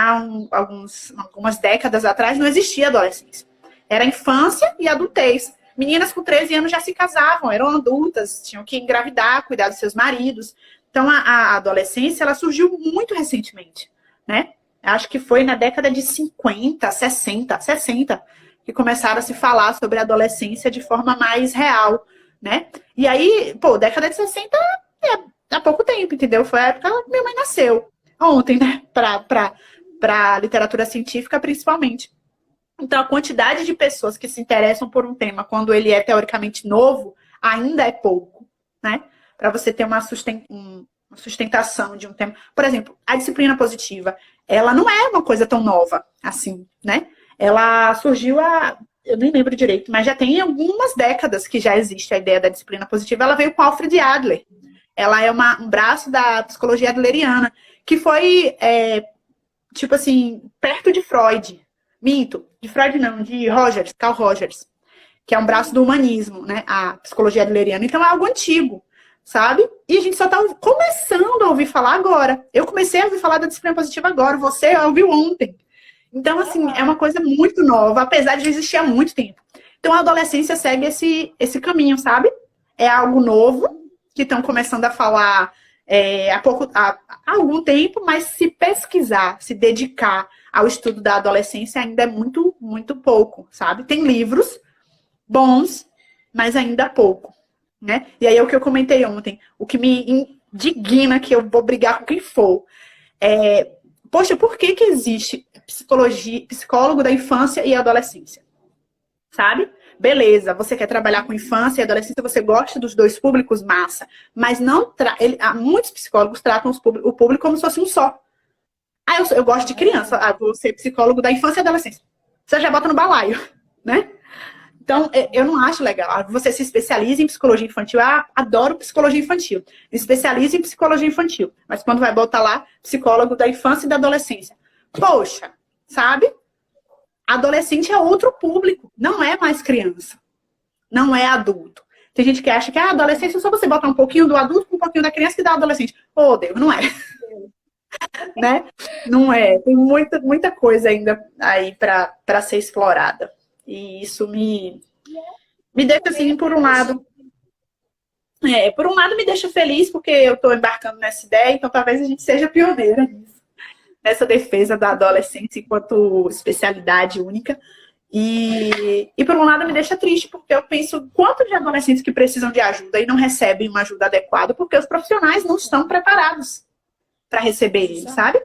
algumas décadas atrás não existia adolescência. Era infância e adultez. Meninas com 13 anos já se casavam, eram adultas, tinham que engravidar, cuidar dos seus maridos. Então, a adolescência, ela surgiu muito recentemente, né? Acho que foi na década de 50, 60, que começaram a se falar sobre a adolescência de forma mais real, né? E aí, pô, década de 60 há pouco tempo, entendeu? Foi a época que minha mãe nasceu. Ontem, né? Pra literatura científica, principalmente. Então, a quantidade de pessoas que se interessam por um tema quando ele é teoricamente novo ainda é pouco, né? Para você ter uma sustentação de um tema. Por exemplo, a disciplina positiva, ela não é uma coisa tão nova assim, né? Ela surgiu eu nem lembro direito, mas já tem algumas décadas que já existe a ideia da disciplina positiva. Ela veio com Alfred Adler. Ela é um braço da psicologia adleriana, que foi, tipo assim, perto de Freud. Minto, de Freud não, de Rogers, Carl Rogers, que é um braço do humanismo, né? A psicologia adleriana. Então é algo antigo, sabe? E a gente só tá começando a ouvir falar agora. Eu comecei a ouvir falar da disciplina positiva agora, você ouviu ontem. Então, assim, é uma coisa muito nova, apesar de existir há muito tempo. Então, a adolescência segue esse caminho, sabe? É algo novo, que estão começando a falar há algum tempo, mas se pesquisar, se dedicar ao estudo da adolescência ainda é muito, muito pouco, sabe? Tem livros bons, mas ainda pouco, né? E aí é o que eu comentei ontem, o que me indigna, que eu vou brigar com quem for, poxa, por que existe psicólogo da infância e adolescência? Sabe? Beleza, você quer trabalhar com infância e adolescência, você gosta dos dois públicos, massa. Mas não muitos psicólogos tratam o público como se fosse um só. Eu gosto de criança, vou ser psicólogo da infância e adolescência. Você já bota no balaio, né? Então, eu não acho legal. Você se especializa em psicologia infantil. Adoro psicologia infantil. Me especializa em psicologia infantil. Mas quando vai botar lá, psicólogo da infância e da adolescência. Poxa, sabe? Adolescente é outro público. Não é mais criança. Não é adulto. Tem gente que acha que a adolescência é só você botar um pouquinho do adulto com um pouquinho da criança que dá adolescente. Oh, Deus, não é. Né? Não é. Tem muita coisa ainda aí para ser explorada. E isso me deixa assim, por um lado. Por um lado me deixa feliz, porque eu estou embarcando nessa ideia, então talvez a gente seja pioneira nisso, nessa defesa da adolescência enquanto especialidade única. E por um lado me deixa triste, porque eu penso quanto de adolescentes que precisam de ajuda e não recebem uma ajuda adequada, porque os profissionais não estão preparados para receber isso, sabe?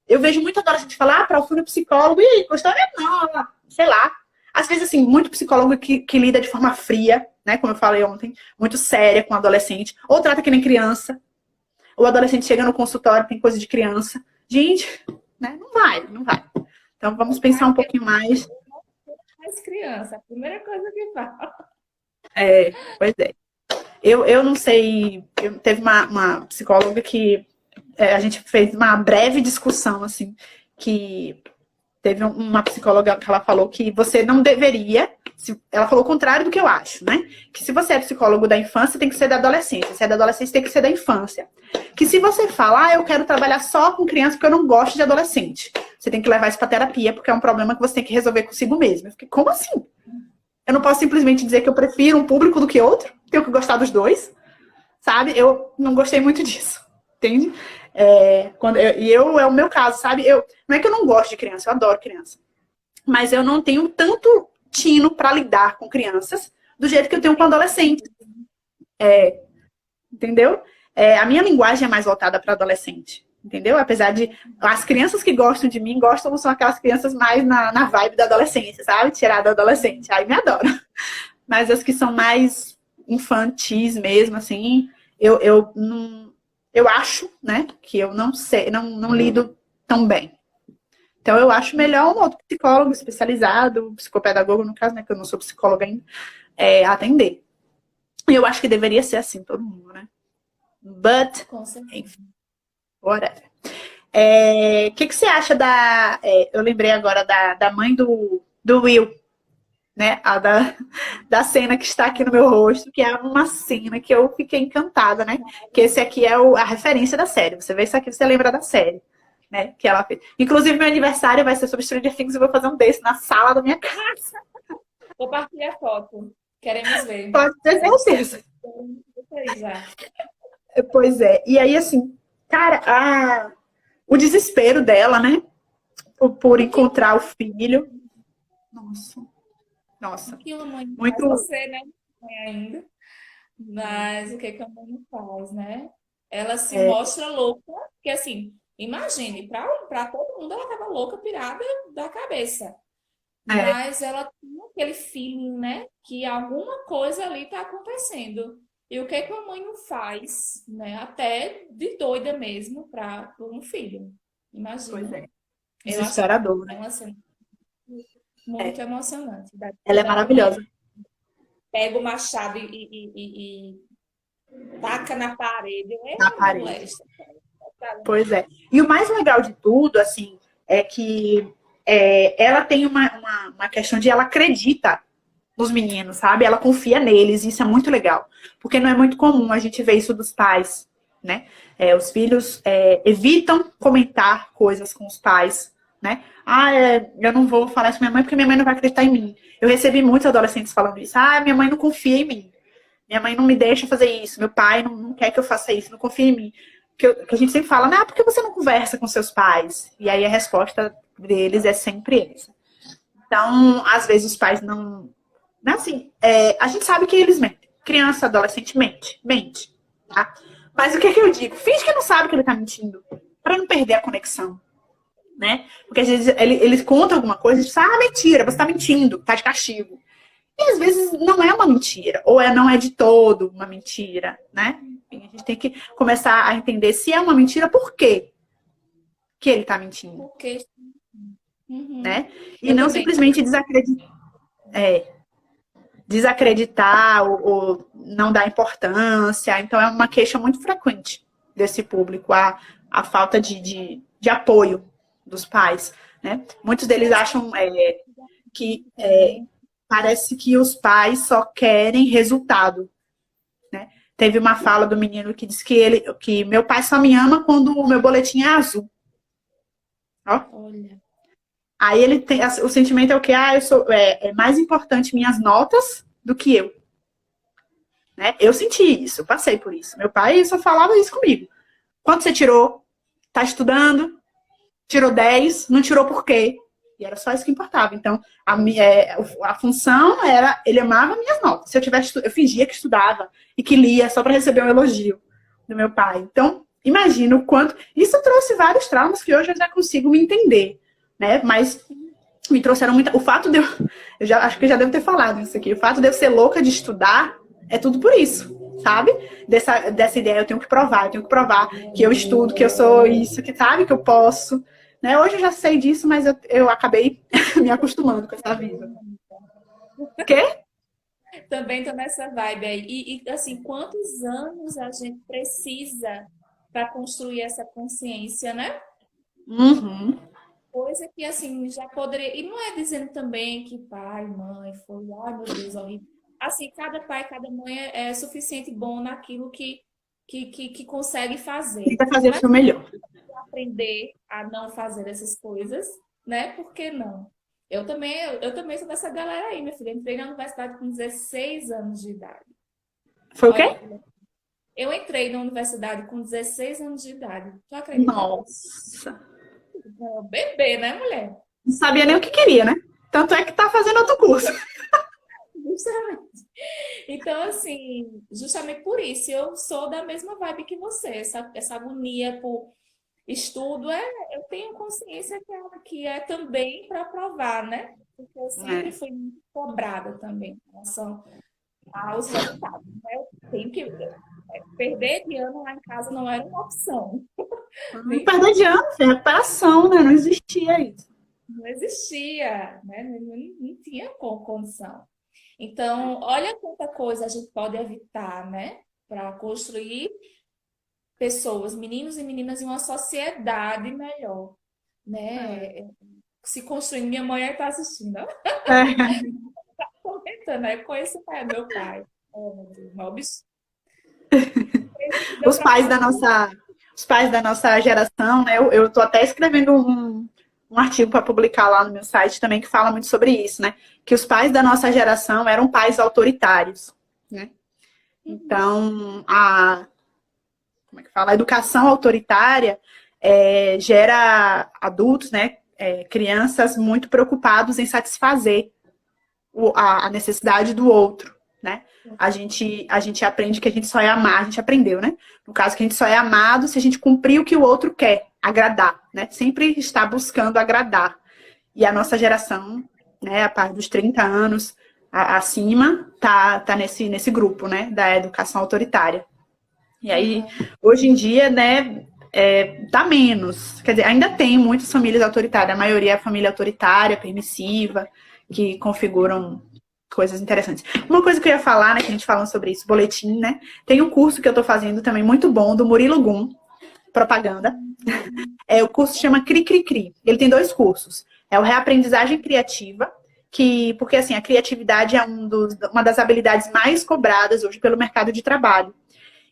Eu vejo muito adolescente falar, para eu fui no psicólogo, e aí, gostou? Não, sei lá. Às vezes, assim, muito psicólogo que lida de forma fria, né? Como eu falei ontem, muito séria com o adolescente, ou trata que nem criança. O adolescente chega no consultório, tem coisa de criança. Gente, né? Não vai. Então, vamos pensar um pouquinho mais. Mais criança, a primeira coisa que fala. Pois é. Eu não sei, teve uma psicóloga que a gente fez uma breve discussão, assim, que teve uma psicóloga que ela falou que você não deveria, ela falou o contrário do que eu acho, né? Que se você é psicólogo da infância, tem que ser da adolescência. Se é da adolescência, tem que ser da infância. Que se você fala, eu quero trabalhar só com criança porque eu não gosto de adolescente, você tem que levar isso pra terapia, porque é um problema que você tem que resolver consigo mesmo. Eu fiquei, como assim? Eu não posso simplesmente dizer que eu prefiro um público do que outro? Tenho que gostar dos dois, sabe? Eu não gostei muito disso, entende? É o meu caso, sabe? Não é que eu não gosto de criança, eu adoro criança. Mas eu não tenho tanto tino para lidar com crianças do jeito que eu tenho com adolescentes. Entendeu? A minha linguagem é mais voltada para adolescente. Entendeu? Apesar de as crianças que gostam de mim são aquelas crianças mais na vibe da adolescência, sabe? Tirar da adolescente. Aí me adoram. Mas as que são mais infantis mesmo, assim, eu acho, né, que eu não sei, não lido tão bem. Então, eu acho melhor um outro psicólogo especializado, psicopedagogo, no caso, né, que eu não sou psicóloga ainda, atender. E eu acho que deveria ser assim, todo mundo, né? But, enfim, whatever. O que você acha eu lembrei agora da mãe do Will, né? Da cena que está aqui no meu rosto, que é uma cena que eu fiquei encantada, né? Que esse aqui é a referência da série. Você vê isso aqui, você lembra da série, né? Que ela fez. Inclusive, meu aniversário vai ser sobre Stranger Things e eu vou fazer um desse na sala da minha casa. Compartilha a foto. Queremos ver. Pode ter certeza. Pois é. E aí, assim, cara, o desespero dela, né? por O que encontrar o filho. Nossa, nossa, que uma mãe faz? muito. Você, né? Não é ainda. Mas o que que a mãe não faz, né? Ela se É, mostra louca, porque assim, imagine, para todo mundo ela estava louca, pirada da cabeça. é, Mas ela tinha aquele feeling, né? Que alguma coisa ali está acontecendo. E o que que a mãe não faz, né? Até de doida mesmo para um filho. pois Imagina. é. Eu acho que Desesperador, é né? uma cena muito É, emocionante. ela é Da mulher maravilhosa. pega o machado e taca na parede. Na É parede. molesta. Pois é. E o mais legal de tudo, assim, é que ela tem uma questão de ela acredita nos meninos, sabe? Ela confia neles, e isso é muito legal. Porque não é muito comum a gente ver isso dos pais, né? Os filhos evitam comentar coisas com os pais, né? Ah, eu não vou falar isso pra minha mãe porque minha mãe não vai acreditar em mim. Eu recebi muitos adolescentes falando isso. Ah, minha mãe não confia em mim. Minha mãe não me deixa fazer isso. Meu pai não quer que eu faça isso, não confia em mim. Que a gente sempre fala, ah, por que você não conversa com seus pais? E aí a resposta deles é sempre essa. Então, às vezes os pais não. Não é assim, a gente sabe que eles mentem. Criança, adolescente, mente. Tá? Mas o que, que eu digo? Finge que não sabe que ele tá mentindo. Pra não perder a conexão. Né? Porque às vezes eles contam alguma coisa e diz, ah, mentira, você tá mentindo, tá de castigo. E às vezes não é uma mentira, ou não é de todo uma mentira, né? E a gente tem que começar a entender se é uma mentira, por quê que ele tá mentindo, Porque, uhum. né? E Eu não também. simplesmente desacreditar ou não dar importância. Então é uma queixa muito frequente desse público, a falta de apoio dos pais, né? Muitos deles acham que parece que os pais só querem resultado, né? Teve uma fala do menino que disse que meu pai só me ama quando o meu boletim é azul. Ó. Olha, Aí ele tem o sentimento é o que eu sou é mais importante minhas notas do que eu, né? Eu senti isso, eu passei por isso. Meu pai só falava isso comigo. Quanto você tirou? Tá estudando? Tirou 10? Não tirou por quê? E era só isso que importava. Então, a função era, ele amava minhas notas. Se eu tivesse, eu fingia que estudava e que lia só para receber um elogio do meu pai. Então, imagina o quanto. Isso trouxe vários traumas que hoje eu já consigo me entender, né? Mas me trouxeram muita. O fato de eu já acho que eu já devo ter falado isso aqui. O fato de eu ser louca de estudar é tudo por isso, sabe? Dessa ideia, eu tenho que provar que eu estudo, que eu sou isso, que sabe que eu posso. Né? Hoje eu já sei disso, mas eu acabei me acostumando com essa vida. Quê? também tô nessa vibe aí. Assim, quantos anos a gente precisa para construir essa consciência, né? Uhum. Coisa que, assim, já poderia. E não é dizendo também que pai, mãe, foi, ai meu Deus, horrível. Assim, cada pai, cada mãe é suficiente bom naquilo que consegue fazer. Tenta fazer o Mas seu melhor. aprender a não fazer essas coisas, né? Por que não? Eu também sou dessa galera aí, minha filha. Entrei na universidade com 16 anos de idade. Foi o quê? Olha, eu entrei na universidade com 16 anos de idade. Tu acredita? Nossa. Bebê, né, mulher? Não sabia nem o que queria, né? Tanto é que tá fazendo outro curso. Justamente. Então, assim, justamente por isso, eu sou da mesma vibe que você. Essa agonia por estudo, eu tenho consciência que é também para provar, né? Porque eu sempre É. fui muito cobrada também em relação aos resultados, né? Eu tenho que perder de ano lá em casa não era uma opção. Não Nem perder de ano, foi recuperação, né? Não existia isso. não existia, né? Não tinha condição. Então, olha quanta coisa a gente pode evitar, né? Para construir pessoas, meninos e meninas, em uma sociedade melhor, É. né? Se construindo. Minha mãe está assistindo, ó, É. comentando, né? Conheço o pai, meu pai. Oh, meu Deus, mal deu Os para pais da perceber. nossa, os pais da nossa geração, né? Eu tô até escrevendo um artigo para publicar lá no meu site também que fala muito sobre isso, né? Que os pais da nossa geração eram pais autoritários, né? Então, como é que fala? A educação autoritária gera adultos, né? crianças muito preocupados em satisfazer a necessidade do outro, né? A gente aprende que a gente só é amado, a gente aprendeu, né? No caso, que a gente só é amado se a gente cumprir o que o outro quer, agradar, né? Sempre está buscando agradar. E a nossa geração, né, a partir dos 30 anos acima, tá nesse grupo, né, da educação autoritária. E aí, hoje em dia, né, tá menos. Quer dizer, ainda tem muitas famílias autoritárias, a maioria é família autoritária, permissiva, que configuram coisas interessantes. Uma coisa que eu ia falar, né, que a gente falando sobre isso, boletim, né, tem um curso que eu tô fazendo também muito bom, do Murilo Gun, propaganda. O curso chama Cri Cri Cri. Ele tem 2 cursos. É o Reaprendizagem Criativa, porque assim, a criatividade é uma das habilidades mais cobradas hoje pelo mercado de trabalho.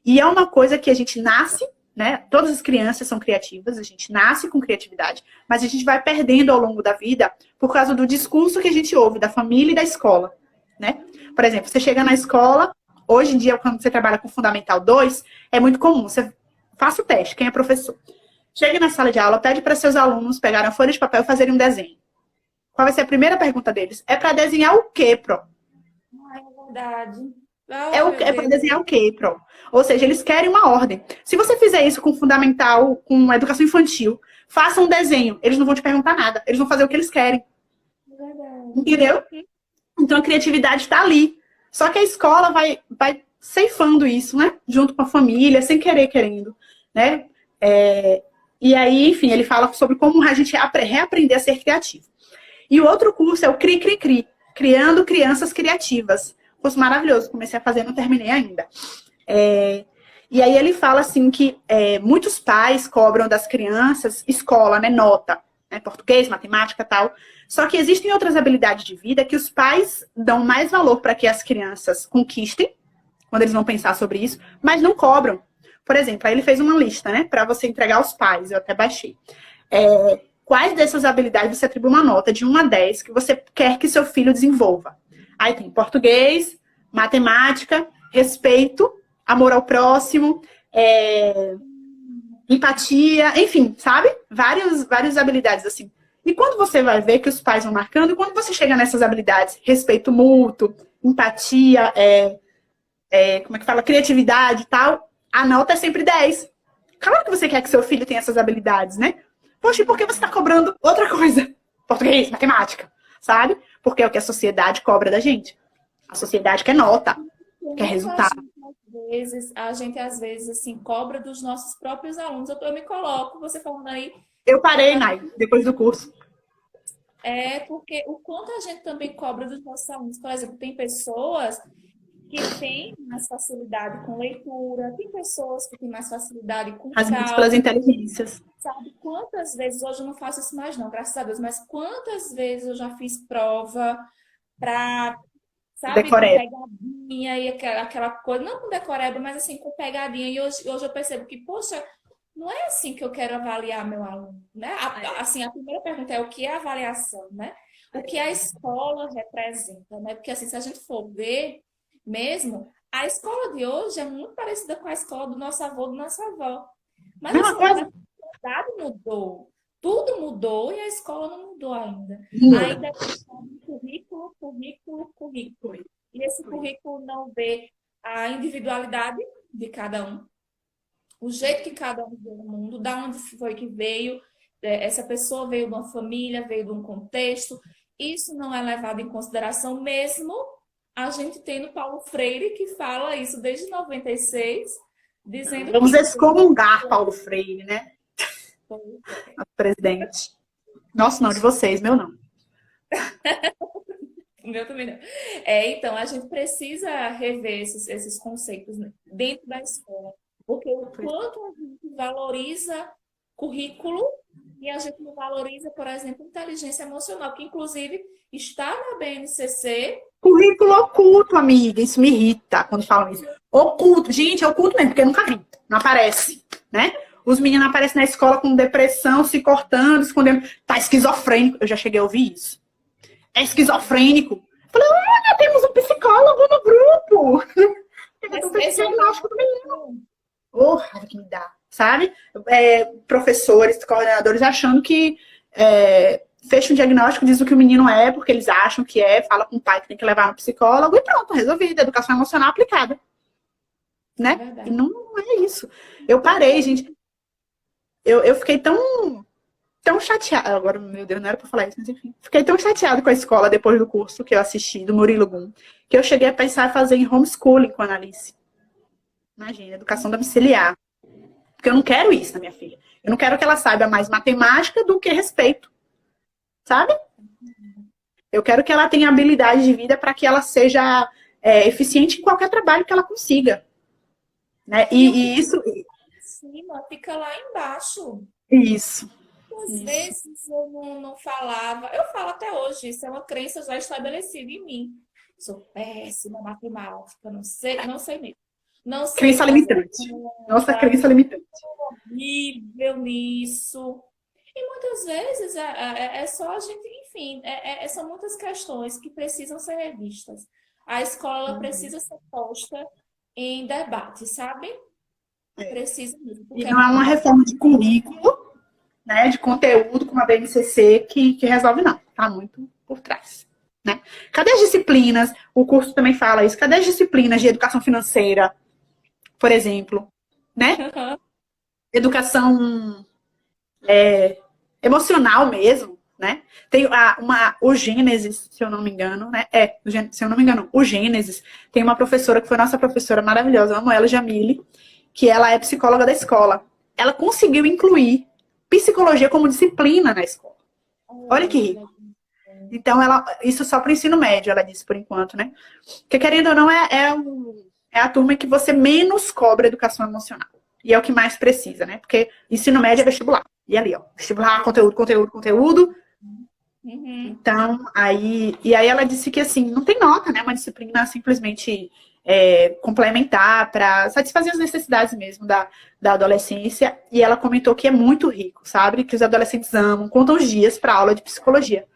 E é uma coisa que a gente nasce, né? Todas as crianças são criativas, a gente nasce com criatividade, mas a gente vai perdendo ao longo da vida por causa do discurso que a gente ouve da família e da escola, né? Por exemplo, você chega na escola, hoje em dia, quando você trabalha com Fundamental 2, é muito comum, você faça o teste, quem é professor. Chega na sala de aula, pede para seus alunos pegarem a folha de papel e fazerem um desenho. Qual vai ser a primeira pergunta deles? É para desenhar o quê, Pro? É verdade. É para desenhar o quê, Pro? Ou seja, eles querem uma ordem. Se você fizer isso com fundamental, com educação infantil, faça um desenho. Eles não vão te perguntar nada. Eles vão fazer o que eles querem. É verdade. Entendeu? Então a criatividade está ali. Só que a escola vai ceifando isso, né? Junto com a família, sem querer, querendo, né? E aí, enfim, ele fala sobre como a gente reaprender a ser criativo. E o outro curso é o Cri Cri Cri, Criando Crianças Criativas. Curso maravilhoso, comecei a fazer, não terminei ainda. E aí ele fala assim que muitos pais cobram das crianças escola, né, nota, né, português, matemática e tal. Só que existem outras habilidades de vida que os pais dão mais valor para que as crianças conquistem, quando eles vão pensar sobre isso, mas não cobram. Por exemplo, aí ele fez uma lista, né, para você entregar aos pais, eu até baixei. Quais dessas habilidades você atribui uma nota de 1 a 10 que você quer que seu filho desenvolva? Aí tem português, matemática, respeito, amor ao próximo, empatia, enfim, sabe? Várias habilidades assim. E quando você vai ver que os pais vão marcando, e quando você chega nessas habilidades, respeito mútuo, empatia, como é que fala? Criatividade e tal, a nota é sempre 10. Claro que você quer que seu filho tenha essas habilidades, né? Poxa, e por que você está cobrando outra coisa? Português, matemática, sabe? Porque é o que a sociedade cobra da gente. A sociedade quer nota, quer resultado. A gente, às vezes, assim, cobra dos nossos próprios alunos. Eu me coloco, você falando aí. Eu parei, Nai, depois do curso. Porque o quanto a gente também cobra dos nossos alunos. Por exemplo, tem pessoas que têm mais facilidade com leitura, tem pessoas que têm mais facilidade com as múltiplas inteligências. Sabe quantas vezes, hoje eu não faço isso mais não, graças a Deus, mas quantas vezes eu já fiz prova para, sabe, Decoreba. com pegadinha e aquela coisa, não com decoreba, mas assim, com pegadinha. E hoje eu percebo que, poxa, não é assim que eu quero avaliar meu aluno, né? Assim, a primeira pergunta é o que é avaliação, né? O que a escola representa, né? Porque assim, se a gente for ver mesmo, a escola de hoje é muito parecida com a escola do nosso avô, do nossa avó. Mas assim, a sociedade mudou. Tudo mudou e a escola não mudou ainda. Ainda tem currículo, currículo, currículo. E esse currículo não vê a individualidade de cada um, o jeito que cada um vê o mundo, da onde foi que veio, essa pessoa veio de uma família, veio de um contexto. Isso não é levado em consideração mesmo a gente tendo Paulo Freire, que fala isso desde 96, dizendo Vamos que... excomungar Paulo Freire, né? Nosso presidente. Nosso não, de vocês, meu não. O meu também não. Então, a gente precisa rever esses conceitos, né, dentro da escola. Porque o quanto a gente valoriza currículo e a gente não valoriza, por exemplo, inteligência emocional, que inclusive está na BNCC. Currículo oculto, amiga. Isso me irrita quando falam isso. Oculto. Gente, é oculto mesmo, porque eu nunca vi. Não aparece, né? Os meninos aparecem na escola com depressão, se cortando, escondendo. Tá esquizofrênico. Eu já cheguei a ouvir isso. É esquizofrênico. Falei, olha, temos um psicólogo no grupo. Eu tô diagnóstico do menino. Raiva que me dá, sabe? Professores, coordenadores achando que fecha um diagnóstico, diz o que o menino é, porque eles acham que é, fala com o pai que tem que levar no psicólogo e pronto, resolvido. Educação emocional aplicada, É né? E verdade. não é isso. Eu parei, gente. Eu fiquei tão chateada. Agora, meu Deus, não era pra falar isso, mas enfim. Fiquei tão chateada com a escola depois do curso que eu assisti, do Murilo Gun, que eu cheguei a pensar em fazer em homeschooling com a Analice. Imagina, educação domiciliar. Porque eu não quero isso na minha filha. Eu não quero que ela saiba mais matemática do que respeito, sabe? Eu quero que ela tenha habilidade de vida para que ela seja eficiente em qualquer trabalho que ela consiga. Né? E o que E isso. em cima fica lá embaixo. Isso. Às Isso. vezes eu não falava, eu falo até hoje, isso é uma crença já estabelecida em mim. Sou péssima em matemática, não sei mesmo. Não sei Crença fazer limitante. Nossa, conta, crença limitante. horrível nisso. E muitas vezes é só a gente, enfim, são muitas questões que precisam ser revistas. A escola ela precisa ser posta em debate, sabe? Precisa mesmo, E porque não é uma reforma de currículo, né, de conteúdo como a BNCC que resolve, não. Tá muito por trás. Né? Cadê as disciplinas? O curso também fala isso. Cadê as disciplinas de educação financeira, por exemplo? Né? Educação emocional mesmo, né? Tem o Gênesis, se eu não me engano, né? Se eu não me engano, o Gênesis tem uma professora que foi nossa professora maravilhosa, eu amo ela, Jamile, que ela é psicóloga da escola. Ela conseguiu incluir psicologia como disciplina na escola. Olha que Oh, que rico. legal. Então, isso só para o ensino médio, ela disse, por enquanto, né? Porque, querendo ou não, é a turma que você menos cobra educação emocional. E é o que mais precisa, né? Porque ensino médio é vestibular. E ali, ó, vestibular, conteúdo, conteúdo, conteúdo. Uhum. Então, aí ela disse que, assim, não tem nota, né? Uma disciplina simplesmente complementar para satisfazer as necessidades mesmo da adolescência. E ela comentou que é muito rico, sabe? Que os adolescentes amam, contam os dias para aula de psicologia.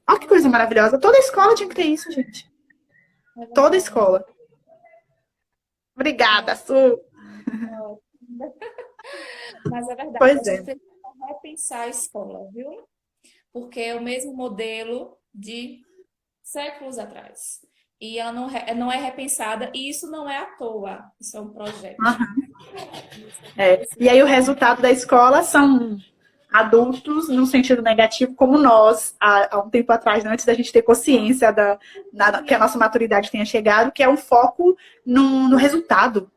Olha que coisa maravilhosa. Toda escola tinha que ter isso, gente. É Toda verdade. escola. Obrigada, Nossa, Su. ótimo. Mas é verdade, a Pois gente é. precisa repensar a escola, viu? Porque é o mesmo modelo de séculos atrás. E ela não é repensada, e isso não é à toa, isso é um projeto. Aham. Isso E precisa. aí o resultado da escola são adultos, no sentido negativo, como nós, há um tempo atrás, né, antes da gente ter consciência que a nossa maturidade tenha chegado, que é um foco no resultado,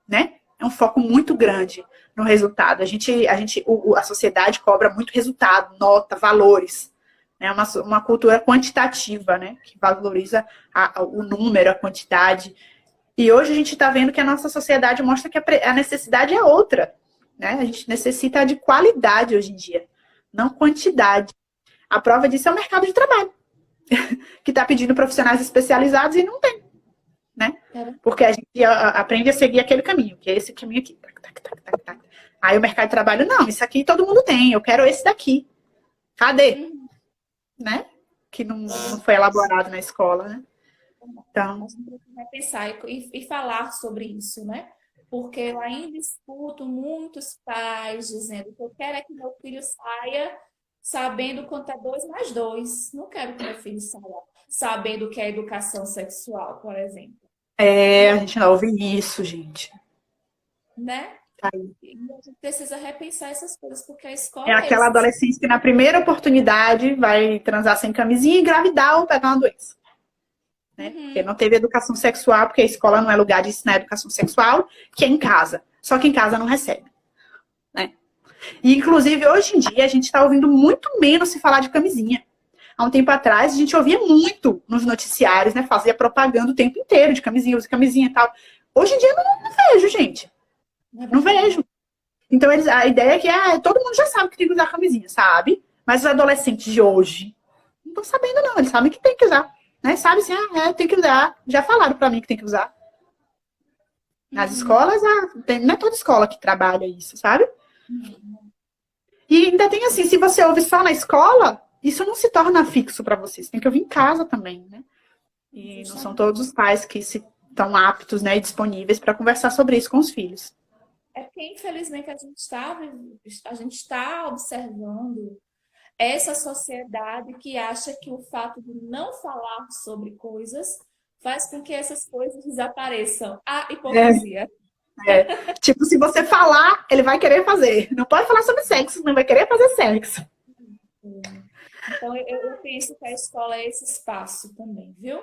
né? É um foco muito grande no resultado. A sociedade cobra muito resultado, nota, valores. É uma cultura quantitativa, né? Que valoriza o número, a quantidade. E hoje a gente está vendo que a nossa sociedade mostra que a necessidade é outra. Né? A gente necessita de qualidade hoje em dia, não quantidade. A prova disso é o mercado de trabalho, que está pedindo profissionais especializados e não tem. Né? Porque a gente aprende a seguir aquele caminho, que é esse caminho aqui. Tac, tac, tac, tac, tac. Aí o mercado de trabalho, não, isso aqui todo mundo tem, eu quero esse daqui. Cadê? Uhum. Né? Que não foi elaborado na escola, né? A Então, gente precisa pensar e falar sobre isso, né? Porque eu ainda escuto muitos pais dizendo que eu quero é que meu filho saia sabendo contar dois mais dois. Não quero que meu filho saia sabendo o que é educação sexual, por exemplo. a Não, gente não ouve isso, gente. né? Tá aí. E a gente precisa repensar essas coisas, porque a É escola é aquela esse. adolescente que na primeira oportunidade vai transar sem camisinha, engravidar ou pegar uma doença. Né? Porque Uhum. não teve educação sexual, porque a escola não é lugar de ensinar educação sexual, que é em casa. Só que em casa não recebe. Né? E, inclusive, hoje em dia, a gente está ouvindo muito menos se falar de camisinha. Há um tempo atrás, a gente ouvia muito nos noticiários, né? Fazia propaganda o tempo inteiro de camisinha, usa camisinha e tal. Hoje em dia, não vejo, gente. Não é Não verdade. vejo. Então, a ideia é que todo mundo já sabe que tem que usar camisinha, sabe? Mas os adolescentes de hoje não estão sabendo, não. Eles sabem que tem que usar. Né? Sabe assim, tem que usar. Já falaram pra mim que tem que usar. Nas Uhum. escolas, não é toda escola que trabalha isso, sabe? Uhum. E ainda tem assim, se você ouve só na escola, isso não se torna fixo para você. Você tem que ouvir em casa também, né? E não são Justamente. todos os pais que se estão aptos, né, e disponíveis para conversar sobre isso com os filhos. É porque, infelizmente, a gente está observando. essa sociedade que acha que o fato de não falar sobre coisas faz com que essas coisas desapareçam. A É, hipocrisia. tipo, se você falar, ele vai querer fazer. Não pode falar sobre sexo, não vai querer fazer sexo. Então, eu penso que a escola é esse espaço também, viu?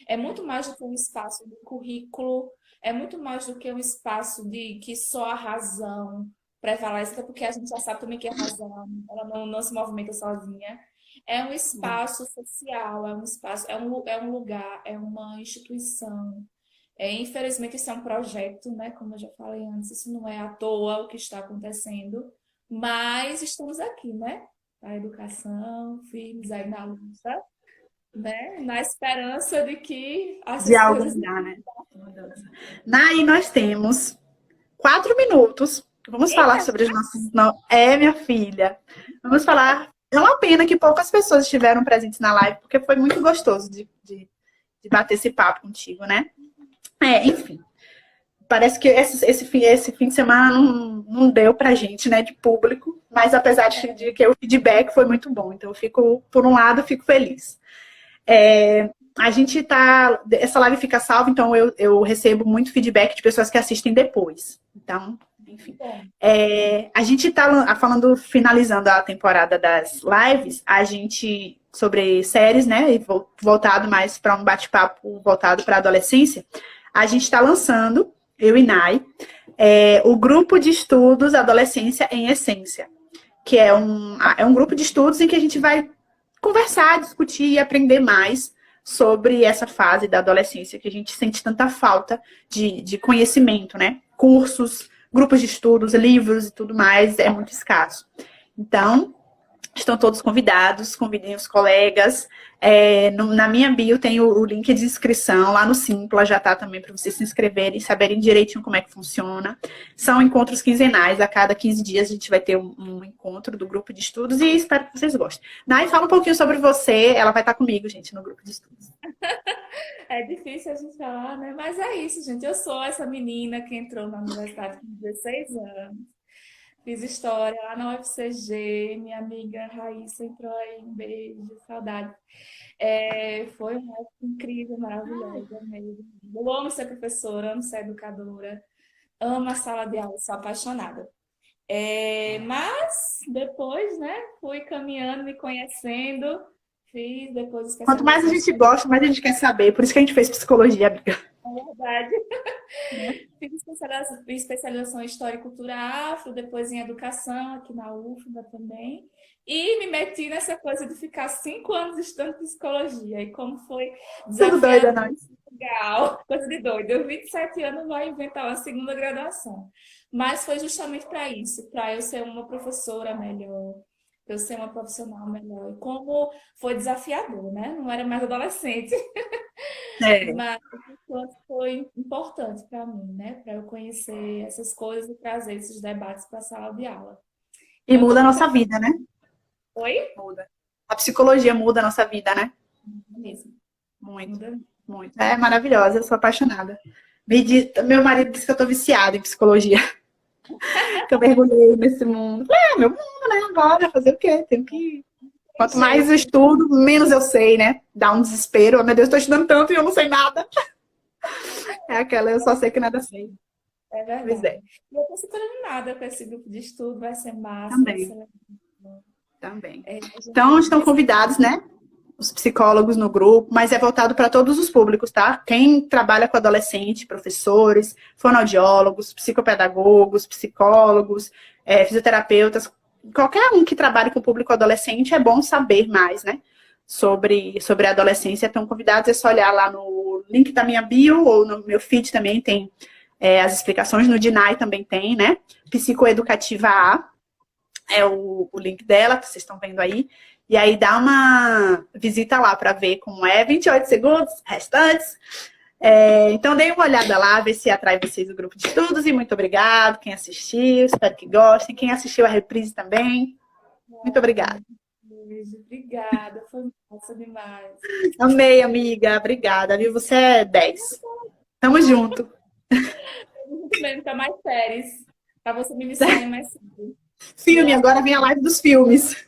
É muito mais do que um espaço de currículo, é muito mais do que um espaço de que só a razão prevalece, até porque a gente já sabe também que a razão, ela não se movimenta sozinha. É um espaço social, é um espaço, é um lugar, é uma instituição. Infelizmente, isso é um projeto, né? Como eu já falei antes, isso não é à toa o que está acontecendo, mas estamos aqui, né? A educação, firmes aí na luta, né? Na esperança de que De essas algo coisas. mudar, né? Naí, nós temos 4 minutos. Vamos falar Eita, sobre os nossos. Não, é, minha filha. Vamos falar. É uma pena que poucas pessoas estiveram presentes na live, porque foi muito gostoso de bater esse papo contigo, né? Enfim. Parece que esse fim de semana não deu pra gente, né, de público, mas apesar de que o feedback foi muito bom. Então, eu fico, por um lado, eu fico feliz. A gente tá. Essa live fica salva, então eu recebo muito feedback de pessoas que assistem depois. Então, enfim. bom. A gente tá falando, finalizando a temporada das lives, a gente, sobre séries, né? E voltado mais para um bate-papo voltado para a adolescência, a gente está lançando, eu e Nai, o grupo de estudos Adolescência em Essência, que é um grupo de estudos em que a gente vai conversar, discutir e aprender mais sobre essa fase da adolescência que a gente sente tanta falta de conhecimento, né? Cursos, grupos de estudos, livros e tudo mais, é muito escasso. Então, estão todos convidados, convidem os colegas. Na minha bio tem o link de inscrição, lá no Simpla já tá também para vocês se inscreverem, saberem direitinho como é que funciona. São encontros quinzenais, a cada 15 dias a gente vai ter um encontro do grupo de estudos e espero que vocês gostem. Nai, fala um pouquinho sobre você, ela vai estar comigo, gente, no grupo de estudos. É difícil a gente falar, né? Mas é isso, gente. Eu sou essa menina que entrou na universidade com 16 anos. Fiz história lá na UFCG. Minha amiga Raíssa entrou aí. Um beijo, saudade. Foi uma época incrível, maravilhosa mesmo. Eu amo ser professora, amo ser educadora, amo a sala de aula, sou apaixonada. Mas depois, né, fui caminhando, me conhecendo, fiz depois Quanto mais a especialização gente gosta, mais a gente quer saber. Por isso que a gente fez psicologia, amiga. em verdade. Fiz especialização em História e Cultura Afro, depois em Educação, aqui na UFBA também. E me meti nessa coisa de ficar 5 anos estudando psicologia. E como foi Tudo doida, desafiador, nós. legal, coisa de doido. Eu, 27 anos, vai inventar uma segunda graduação. Mas foi justamente para isso, para eu ser uma professora melhor, para eu ser uma profissional melhor. E como foi desafiador, né? Não era mais adolescente. É. Mas isso foi importante para mim, né? Para eu conhecer essas coisas e trazer esses debates para a sala de aula. E Então, eu muda estou a muito. nossa vida, né? Oi? Muda. A psicologia muda a nossa vida, né? Mesmo. Muito, Muda. muito. É maravilhosa, eu sou apaixonada. Meu marido disse que eu tô viciada em psicologia, que eu mergulhei nesse mundo. Meu mundo, né? Agora, fazer o quê? Tenho que. Tem Quanto mais eu jeito. estudo, menos eu sei, né? Dá um desespero. Oh, meu Deus, tô estudando tanto e eu não sei nada. É aquela, eu só sei que nada sei. É Pois verdade. é, E eu estou super animada com esse grupo de estudo. Vai ser massa, vai ser também, legal. também. A Então, gente estão convidados, né? Os psicólogos no grupo, mas é voltado para todos os públicos, tá? Quem trabalha com adolescente, professores, fonoaudiólogos, psicopedagogos, psicólogos, fisioterapeutas, qualquer um que trabalhe com o público adolescente, é bom saber mais, né? Sobre a adolescência. Estão convidados, é só olhar lá no link da minha bio ou no meu feed também tem as explicações, no Dinai também tem, né? Psicoeducativa A é o link dela, que vocês estão vendo aí. E aí dá uma visita lá para ver como é. 28 segundos, restantes. Então deem uma olhada lá, ver se atrai vocês o grupo de estudos. E muito obrigado quem assistiu, espero que gostem. Quem assistiu a reprise também, muito obrigada. beijo. Obrigada, foi massa demais. Amei, amiga, obrigada, viu? Você é 10. Tamo junto. Muito bem, para mais séries. Para você me iniciar em mais séries. Filme, agora vem a live dos filmes.